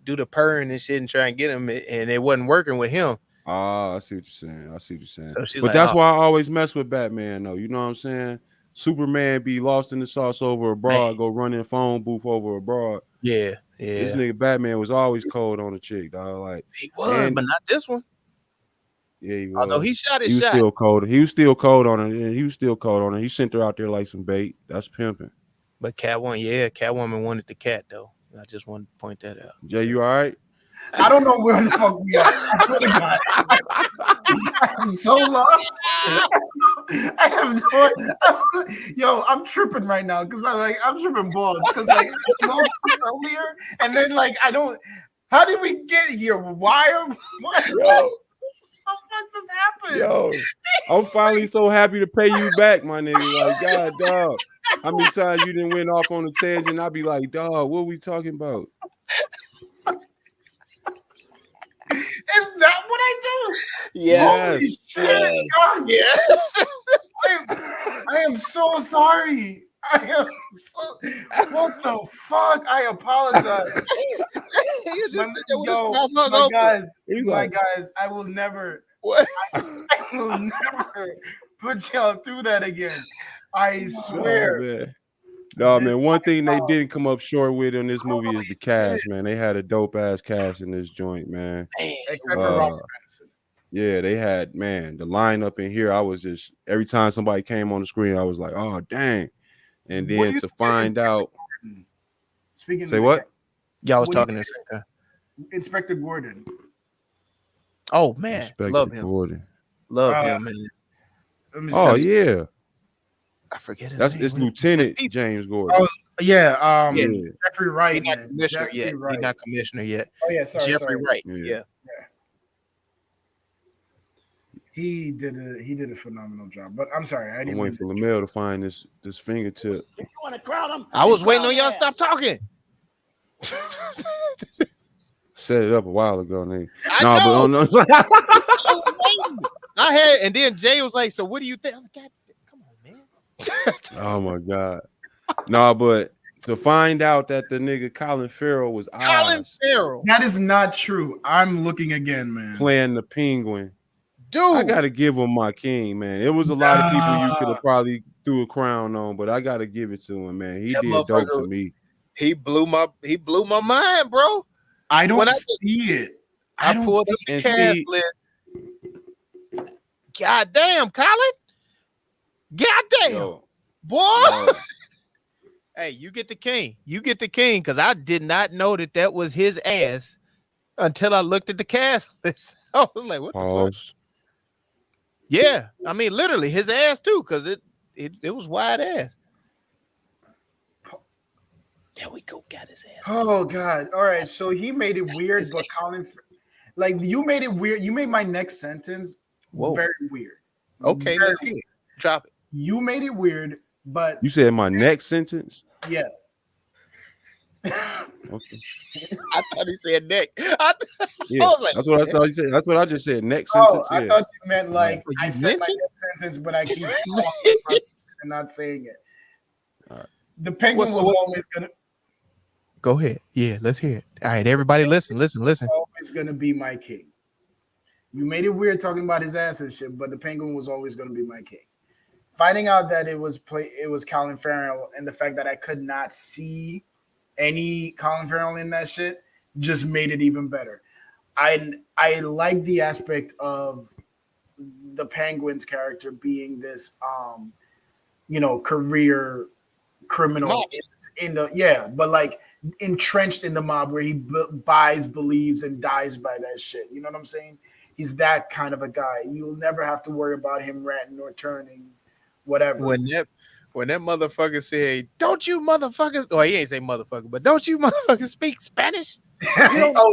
do the purring and shit and try and get him, and it wasn't working with him. Ah, I see what you're saying. So she's but like, that's oh, why I always mess with Batman, though. You know what I'm saying? Superman be lost in the sauce over a broad, go run in phone booth over a broad. Yeah. This nigga Batman was always cold on a chick, dog. Like he was, but not this one. Yeah, he was. Although he shot his he was shot. still cold. He was still cold on her. He was still cold on her. He sent her out there like some bait. That's pimping. But Catwoman wanted the cat though. I just wanted to point that out. Jay, you all right? I don't know where the fuck we are. I swear to God. I'm so lost. I have no. Yo, I'm tripping right now because I'm tripping balls because I smoked earlier and then I don't. How did we get here? Why? What the fuck just happened? Yo, I'm finally so happy to pay you back, my nigga. Like, God, dog. How many times you didn't went off on a tangent? I'd be like, dog, what are we talking about? Is that what I do? Yes. Yes. I am so sorry. What the fuck? I apologize. My guys, I will never. What? I will never put y'all through that again. I swear. No, man. One thing they didn't come up short with in this movie is the cast, man. They had a dope ass cast in this joint, man. Except for Robert Pattinson. Yeah, they had, man, the lineup in here. I was just, every time somebody came on the screen, I was like, oh, dang. And then to find out. Speaking Say what? Y'all was talking to Inspector Gordon. Oh, man. Inspector Love him. Gordon. Love him, man. Oh, yeah. I forget his name. It's Lieutenant James Gordon. Oh, yeah. Jeffrey Wright. He's not commissioner yet. Wright. He's not commissioner yet. Oh, yeah. Sorry. Wright. Yeah. He did a phenomenal job. But I'm sorry. I'm waiting for Lamel to find this fingertip. If you want to crowd him, I was waiting on y'all to stop talking. Set it up a while ago, nigga. I had, and then Jay was like, "So what do you think?" I was like, "God, come on, man." Oh my God. No, but to find out that the nigga Colin Farrell was Farrell. That is not true. I'm looking again, man. Playing the Penguin. Dude, I gotta give him my king, man. It was a lot of people you could have probably threw a crown on, but I gotta give it to him, man. He did dope to me. He blew my mind, bro. I don't see it. I pulled up the cast list. God damn, Colin. God damn. Boy. Hey, you get the king. You get the king, because I did not know that was his ass until I looked at the cast list. I was like, what the fuck? Yeah, I mean, literally his ass too, because it was wide ass. There we go, got his ass. Oh God! All right, so he made it weird, but Colin, you made it weird. You made my next sentence very weird. Okay, let's hear it. Drop it. You made it weird, but you said my next sentence. Yeah. Okay. I thought he said neck. I was like, that's what I thought he said. That's what I just said. Next sentence. I thought you meant I said my next sentence, but I keep and not saying it. Right. The Penguin was always gonna. Go ahead. Yeah, let's hear it. All right, everybody, listen. Always gonna be my king. You made it weird talking about his ass and shit, but the Penguin was always gonna be my king. Finding out that it was Colin Farrell, and the fact that I could not see any Colin Farrell in that shit just made it even better. I like the aspect of the Penguin's character being this career criminal but entrenched in the mob where he buys, believes, and dies by that shit. You know what I'm saying? He's that kind of a guy. You'll never have to worry about him ranting or turning, whatever. When that motherfucker said, "Don't you motherfuckers," or he ain't say motherfucker, but don't you motherfuckers speak Spanish? You know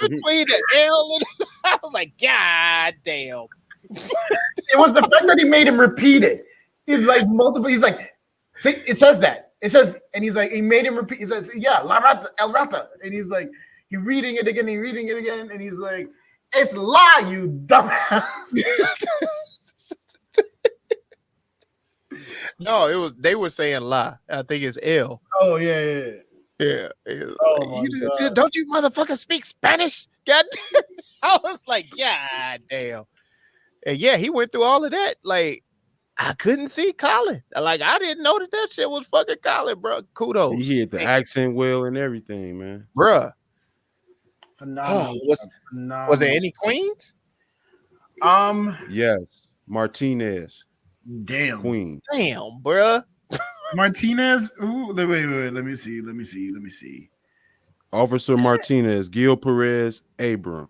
between the L and I was like, God damn. It was the fact that he made him repeat it. He's like multiple. He's like, see, it says that. It says, and he's like, he made him repeat. He says, yeah, la rata, el rata. And he's like, he's reading it again, and he's like, it's la, you dumbass. No, they were saying lie. I think it's L. Oh yeah. Yeah. Oh my God. Don't you motherfuckers speak Spanish? God damn. I was like, God damn. And yeah, he went through all of that. Like, I couldn't see Colin. Like, I didn't know that shit was fucking Colin, bro. Kudos. He hit the accent well and everything, man. Bruh. Phenomenal. Was there any queens? Yes, Martinez, Damn. Queen. Damn, bruh. Martinez. Ooh, wait. Let me see. Officer Martinez, Gil Perez, Abraham.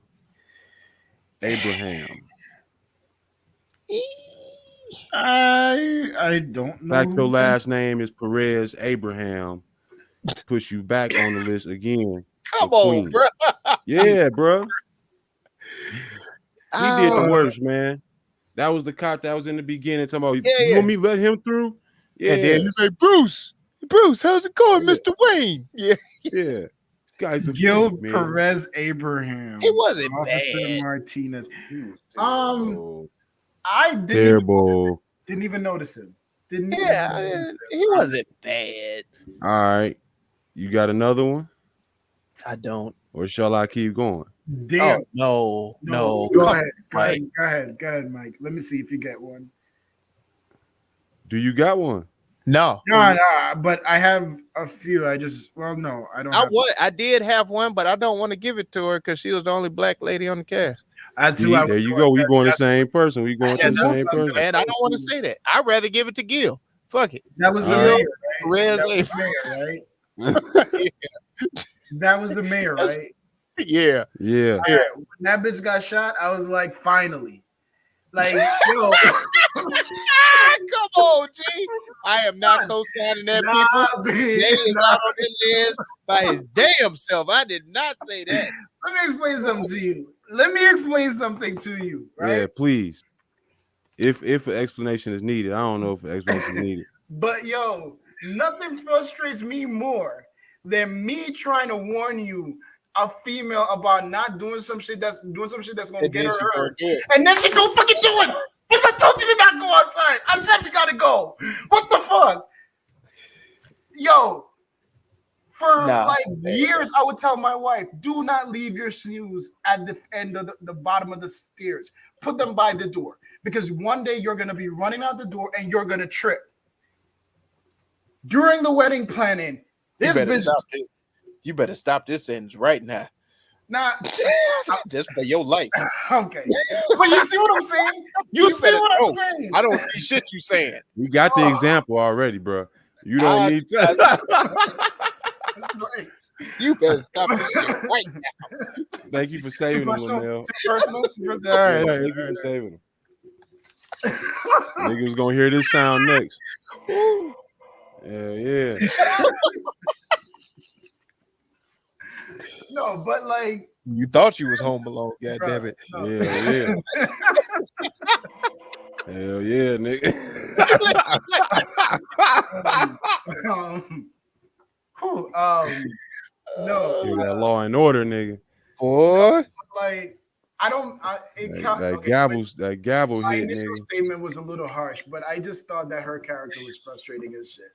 I don't know. Fact your last name is Perez Abraham. Push you back on the list again. Come on, bro. Yeah, bro. He did the worst, man. That was the cop that was in the beginning talking about, you want me to let him through? Yeah. And then you say, Bruce, how's it going, Mr. Wayne? Yeah. Yeah. This guy's a Gil freak, man. Perez Abraham. He wasn't Officer bad. Martinez. Terrible. I didn't even notice him. He wasn't bad. All right. You got another one? I don't. Or shall I keep going? Damn. Oh, no. Go ahead, Mike. Let me see if you get one. Do you got one? No. No, but I have a few. I don't. I did have one, but I don't want to give it to her because she was the only black lady on the cast. There you go. We going the same person. We going to the same person. Man, I don't want to say that. I'd rather give it to Gil. Fuck it. That was the mayor, right? That was the mayor, right? Yeah. Yeah. Right, when that bitch got shot, I was like, finally. Like, yo. Come on, G. I am not co-signing that, people. Jay is out on the list by his damn self. I did not say that. Let me explain something to you. Right? Yeah, please. If an explanation is needed. I don't know if an explanation is needed. But yo, nothing frustrates me more than me trying to warn you, a female, about not doing some shit that's gonna get her hurt. And then she go fucking do it. Bitch, I told you to not go outside. I said we gotta go. What the fuck? Yo, for years, I would tell my wife, do not leave your shoes at the end of the bottom of the stairs. Put them by the door. Because one day you're gonna be running out the door and you're gonna trip. During the wedding planning, you better stop this sentence right now. Nah, just for your life. Okay, but you see what I'm saying? You see what I'm saying? I don't see shit you saying. We got the example already, bro. You don't need to. You better stop this shit right now. Thank you for saving them, Linnell. Personal. Thank you for saving them. Niggas gonna hear this sound next. Yeah. No, but like, you thought you was home alone, god damn it. No. Yeah. Hell yeah, nigga. No, you got Law and Order, nigga. Boy, like, I don't. That gavel my hit, initial nigga. statement was a little harsh, but I just thought that her character was frustrating as shit.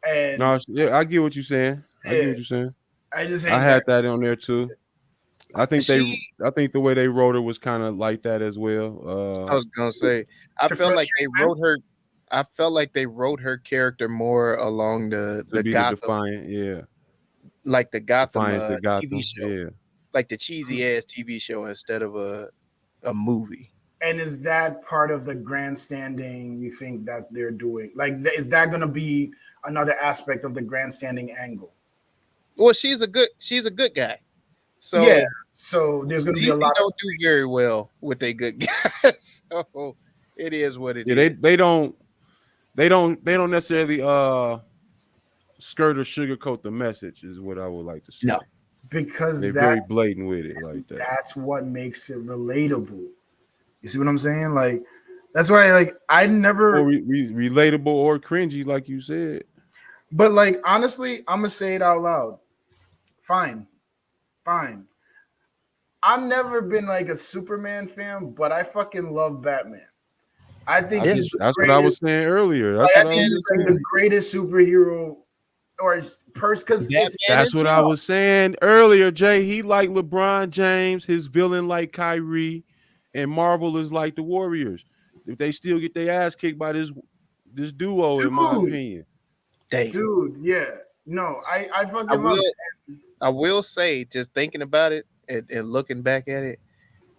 And No, yeah, I get what you're saying. I had that on there too. I think the way they wrote her was kind of like that as well. I was gonna say, I felt like they wrote her character more along the Gotham, defiant, like the Gotham, Gotham TV show, yeah, like the cheesy ass TV show instead of a movie. And is that part of the grandstanding you think that they're doing? Like, is that going to be another aspect of the grandstanding angle? Well, she's a good guy. So yeah, so there's going to be a lot. Don't do very well with a good guys. So it is what it is. They don't necessarily skirt or sugarcoat the message is what I would like to say. No, because they're very blatant with it like that. That's what makes it relatable. You see what I'm saying? Like, that's why, like, I never relatable or cringy, like you said. But like, honestly, I'm gonna say it out loud. Fine. I've never been like a Superman fan, but I fucking love Batman. I think he's the That's what greatest. I was saying earlier. That's I what I think was he's like saying. the greatest superhero or person because it's Batman That's as what I well. was saying earlier, Jay. He like LeBron James, his villain like Kyrie, and Marvel is like the Warriors. If they still get their ass kicked by this duo, in my dude, opinion. Damn. dude. Yeah, no, I I fucking love will. it. I will say, just thinking about it and looking back at it,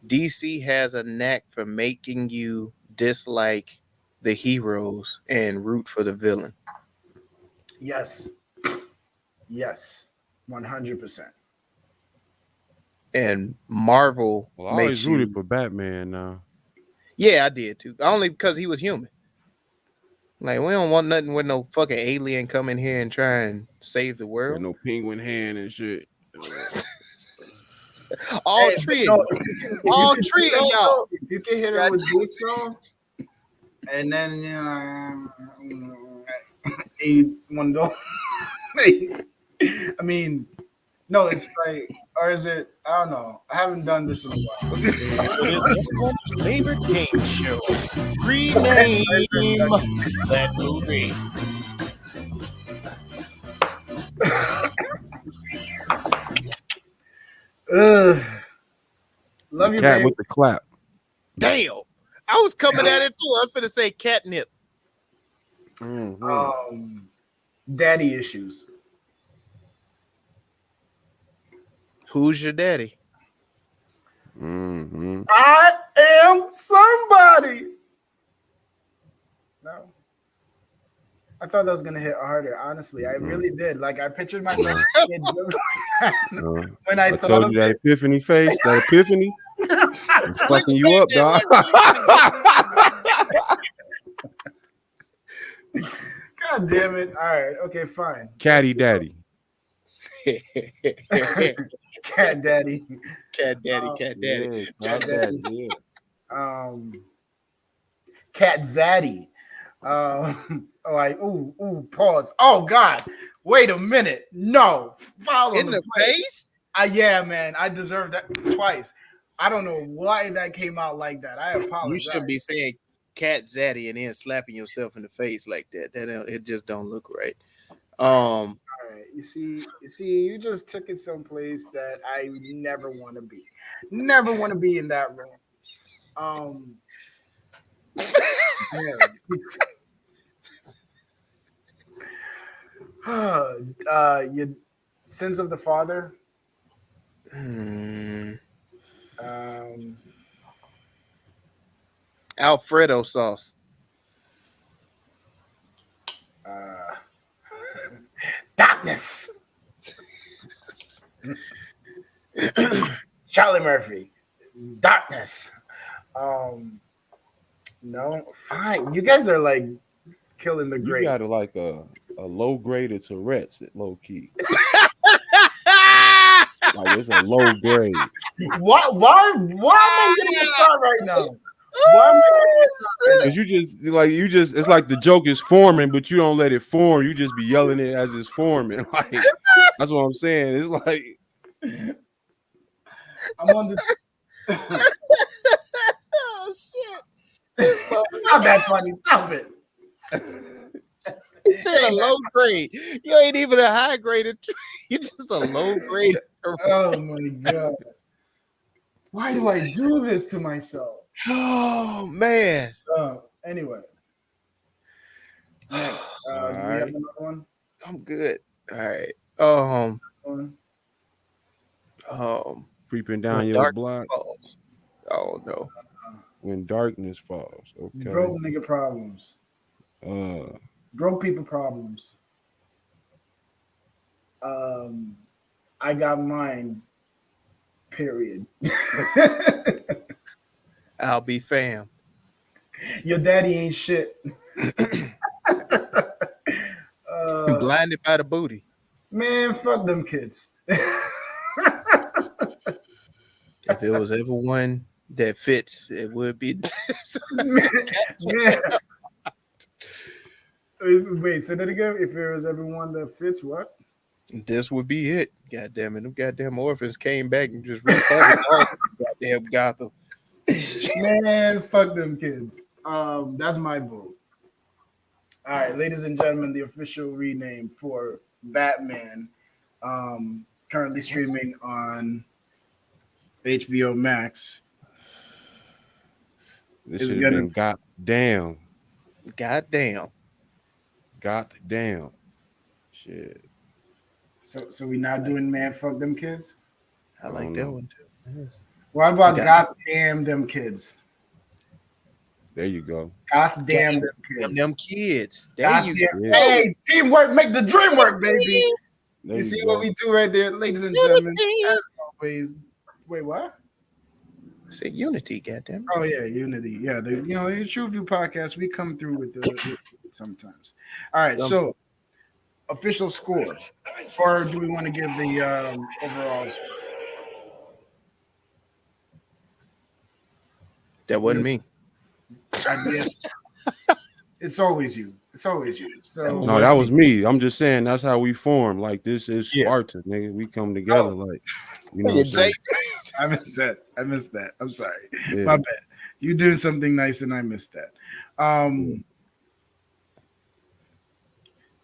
DC has a knack for making you dislike the heroes and root for the villain. Yes, yes, 100%. And Marvel Well, I always makes rooted you. for Batman now. Yeah, I did too. Only because he was human. Like we don't want nothing with no fucking alien come in here and try and save the Got world. no penguin hand and shit. All Hey, but three of no, you. if All you can three do of that, y'all. though, if you can hit her God with this though, and then you know, one though. I mean, no, it's like, or is it? I don't know. I haven't done this in a while. It is everyone's favorite game show. Rename that movie. Ugh. The Love you, cat babe. with the clap. Damn. I was coming at it too. I was gonna say catnip. Daddy issues. Who's your daddy? Mm-hmm. I am somebody. No. I thought that was gonna hit harder. Honestly, I really did. Like I pictured myself saying it just when I thought told of you that it. epiphany face, that epiphany. It's fucking you up, dog. God damn it! All right, okay, fine. Caddy daddy. Cat daddy. Cat daddy, cat daddy. Yeah, cat daddy. Yeah. Cat zaddy. Like pause. Oh God, wait a minute. No, follow In the play. face? Yeah, man, I deserved that twice. I don't know why that came out like that. I apologize. You shouldn't be saying cat zaddy and then slapping yourself in the face like that. It just don't look right. All right, you see, you just took it someplace that I never want to be. Never want to be in that room. Your sins of the father. Alfredo sauce. Darkness. Charlie Murphy. Darkness. No, fine. You guys are like killing the You grades. got like a low grade of Tourette's at low key. Like it's a low grade. Why am I getting a shot right now? Why am I getting a shot? Because you just it's like the joke is forming, but you don't let it form. You just be yelling it as it's forming. Like that's what I'm saying. It's like I'm on this. Oh shit. It's not that funny. Stop it. He said a low grade. You ain't even a high grade. You just a low grade. Oh my god. Why do I do this to myself? Oh man. Anyway. Next. Do we have another one? I'm good. All right. creeping down When your dark block falls. Oh no. when darkness falls. Okay. Broke nigga problems. Broke people problems. I got mine. Period. I'll be fam. Your daddy ain't shit. Blinded by the booty. Man, fuck them kids. If it was ever one that fits, it would be. man. Wait, say that again. If there was everyone that fits, what? This would be it. God damn it. Them goddamn orphans came back and just refurbished all goddamn Gotham. Man, fuck them kids. That's my vote. All right, ladies and gentlemen, the official rename for Batman, currently streaming on HBO Max, This is should have gonna. been Goth-Damn. Goddamn. Goth-Damn. Shit. So we not doing man, fuck them kids. I I like don't that know. one too. What about got- goddamn them kids? There you go. Goddamn them Damn kids. them kids. There Goddamn. you Yeah. Hey, teamwork make the dream work, baby. There You see go. what we do right there, ladies and gentlemen. As always. Wait, what? say unity, goddamn. Oh yeah, unity. Yeah, the TruVue podcast. We come through with it sometimes. All right, so official score, or do we want to give the overalls? That wasn't me. I guess it's always you. It's always you. So No, that was me. I'm just saying that's how we form. Like this is Yeah. Sparta, nigga. We come together, like you know. What I'm saying? I missed that. I'm sorry. Yeah. My bad. You doing something nice and I missed that.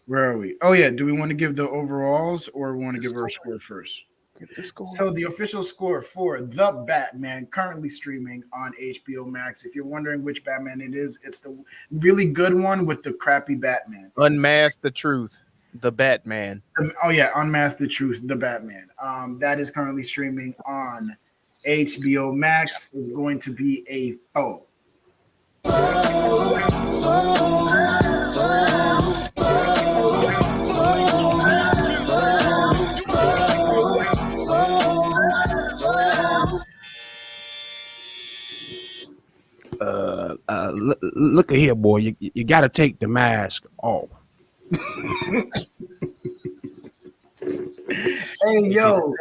Where are we? Oh yeah. Do we want to give the overalls or we want to give our score first? Get the score. So the official score for The Batman, currently streaming on HBO Max. If you're wondering which Batman it is, it's the really good one with the crappy Batman. Unmask the truth. The Batman. Oh yeah, Unmask the Truth, The Batman. That is currently streaming on HBO Max. Is going to be a foe. Look at here, boy. You got to take the mask off. Hey yo,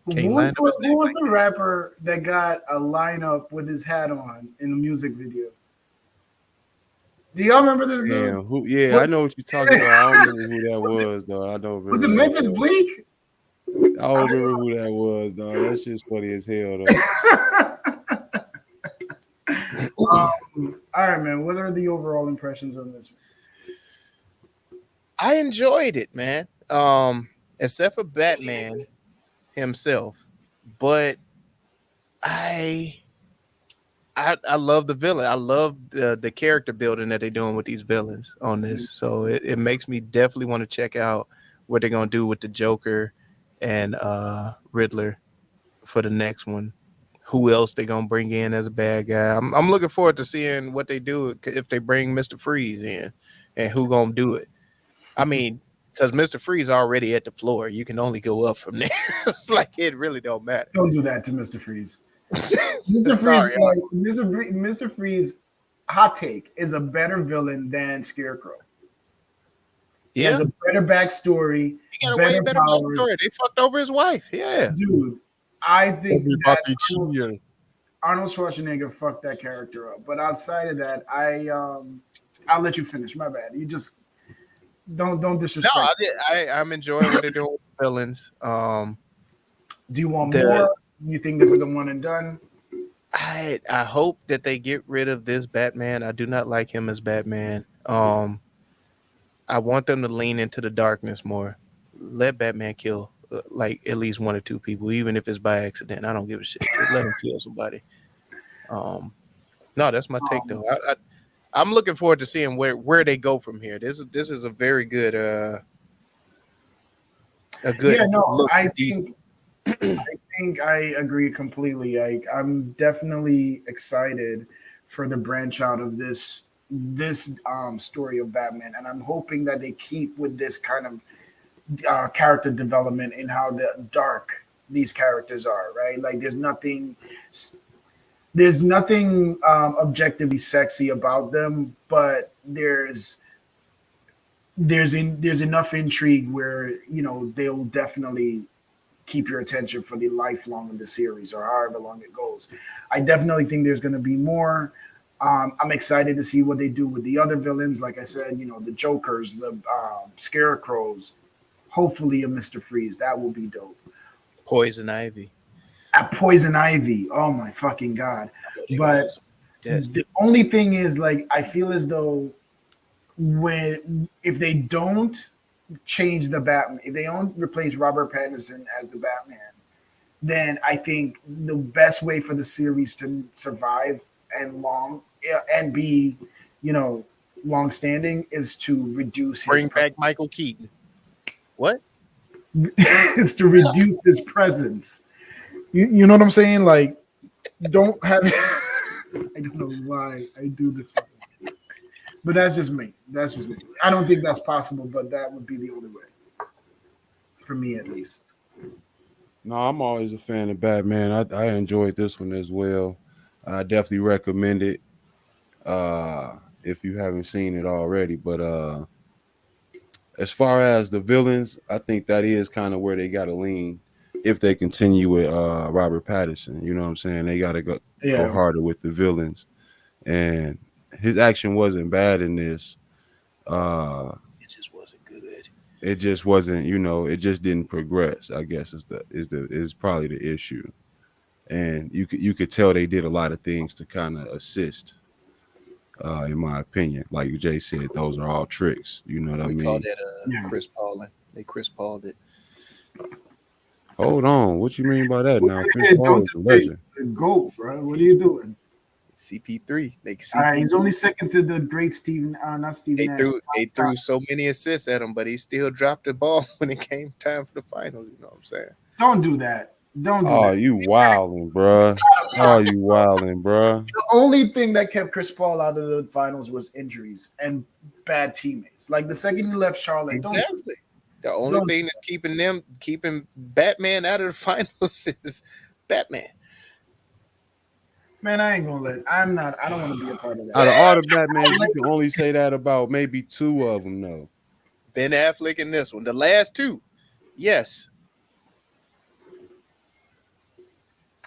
Can't who line up his name was the rapper that got a lineup with his hat on in the music video? Do y'all remember this dude? Damn. Who? Yeah, I know what you're talking about. I don't remember who that was, though. I don't remember. Was it who that Memphis was. Bleak? I don't remember who that was, though. That shit's funny as hell, though. All right, man. What are the overall impressions on this? I enjoyed it, man. Except for Batman himself, but I love the villain. I love the character building that they're doing with these villains on this. So it makes me definitely want to check out what they're gonna do with the Joker and Riddler for the next one. Who else they gonna bring in as a bad guy? I'm looking forward to seeing what they do if they bring Mr. Freeze in, and who gonna do it. I mean, because Mr. Freeze already at the floor, you can only go up from there. It's like it really don't matter. Don't do that to Mr. Freeze. Mr. Freeze, Sorry, Mr. Freeze, hot take, is a better villain than Scarecrow. He has a better backstory, He got a better way better powers. backstory. They fucked over his wife. Yeah. Dude, I think that cheating. Arnold Schwarzenegger fucked that character up. But outside of that, I'll let you finish. My bad. You just don't disrespect. No, I'm enjoying what they're doing with the villains. Do you want more? You think this is a one and done? I hope that they get rid of this Batman. I do not like him as Batman. I want them to lean into the darkness more. Let Batman kill like at least one or two people, even if it's by accident. I don't give a shit. Just let him kill somebody. No, that's my take though. I'm looking forward to seeing where they go from here. This is a very good look. I think I agree completely. I'm definitely excited for the branch out of this story of Batman, and I'm hoping that they keep with this kind of character development in how dark these characters are. Right? Like there's nothing objectively sexy about them, but there's enough intrigue where they'll definitely keep your attention for the lifelong of the series or however long it goes. I definitely think there's going to be more. I'm excited to see what they do with the other villains. Like I said, the Jokers, the Scarecrows, hopefully a Mr. Freeze. That will be dope. Poison Ivy. Poison Ivy. Oh my fucking God. But the only thing is, like, I feel as though if they don't change the Batman, if they don't replace Robert Pattinson as the Batman, then I think the best way for the series to survive and be, long standing is to reduce Bring back Michael Keaton. What? is to reduce his presence. You know what I'm saying? Like, don't have. I don't know why I do this, but that's just me. I don't think that's possible, but that would be the only way for me, at least. No, I'm always a fan of Batman. I enjoyed this one as well. I definitely recommend it if you haven't seen it already. But as far as the villains, I think that is kind of where they got to lean if they continue with Robert Pattinson. You know what I'm saying? They got to go harder with the villains. And his action wasn't bad in this. It just wasn't good. It just wasn't, it just didn't progress, I guess is probably the issue. And you could tell they did a lot of things to kind of assist, in my opinion. Like Jay said, those are all tricks. You know what I mean? We call that Chris Paulin. They Chris Pauled it. Hold on. What you mean by that now? Chris Paul is a legend. It's a GOAT, bro. What are you doing? CP3. All right, he's only second to the great Steven, not Steven Nash. They threw so many assists at him, but he still dropped the ball when it came time for the finals. You know what I'm saying? Don't do that. Don't do that. Oh, you wilding, bro. The only thing that kept Chris Paul out of the finals was injuries and bad teammates. Like the second he left Charlotte, exactly. The only thing that's keeping Batman out of the finals is Batman. Man, I ain't gonna I don't want to be a part of that. Out of all the Batman, you can only say that about maybe two of them, though. Ben Affleck in this one. The last two, yes.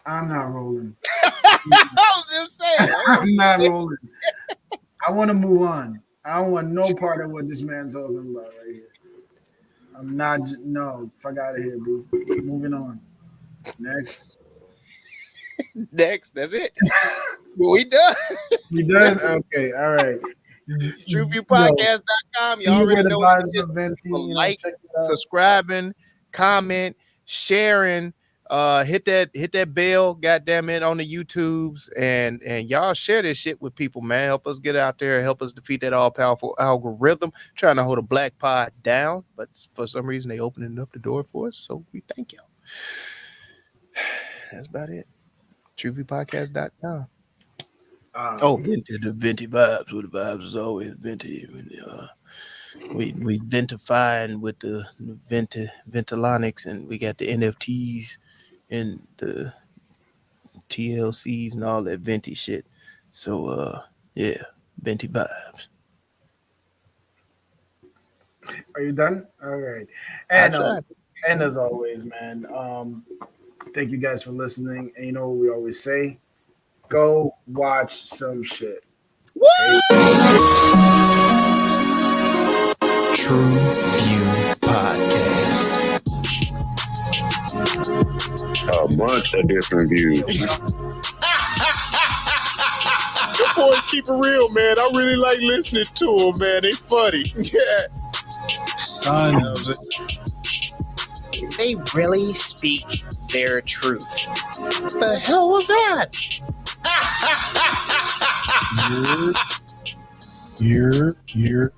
I'm not rolling. I was just saying. I'm not rolling. I want to move on. I don't want no part of what this man's talking about right here. I'm not. No, fuck out of here, bro. Moving on. Next. That's it. We done. You done? Okay, all right. TruVuePodcast.com. You already know what it is. Like, subscribing, comment, sharing. Hit that bell, goddamn it, on the YouTubes, and y'all share this shit with people, man. Help us get out there, help us defeat that all-powerful algorithm trying to hold a black pod down, but for some reason they opening up the door for us, so we thank y'all. That's about it. TruVuePodcast.com. The venti vibes. Well, the vibes is always venti. We ventifying with the Ventilonics, and we got the NFTs and the TLCs and all that venti shit. So venti vibes. Are you done? All right. And as always, man, thank you guys for listening. And you know what we always say? Go watch some shit. TruVue Podcast. A bunch of different views. The boys keep it real, man. I really like listening to them, man. They funny. Yeah. Son. They really speak their truth. What the hell was that? You're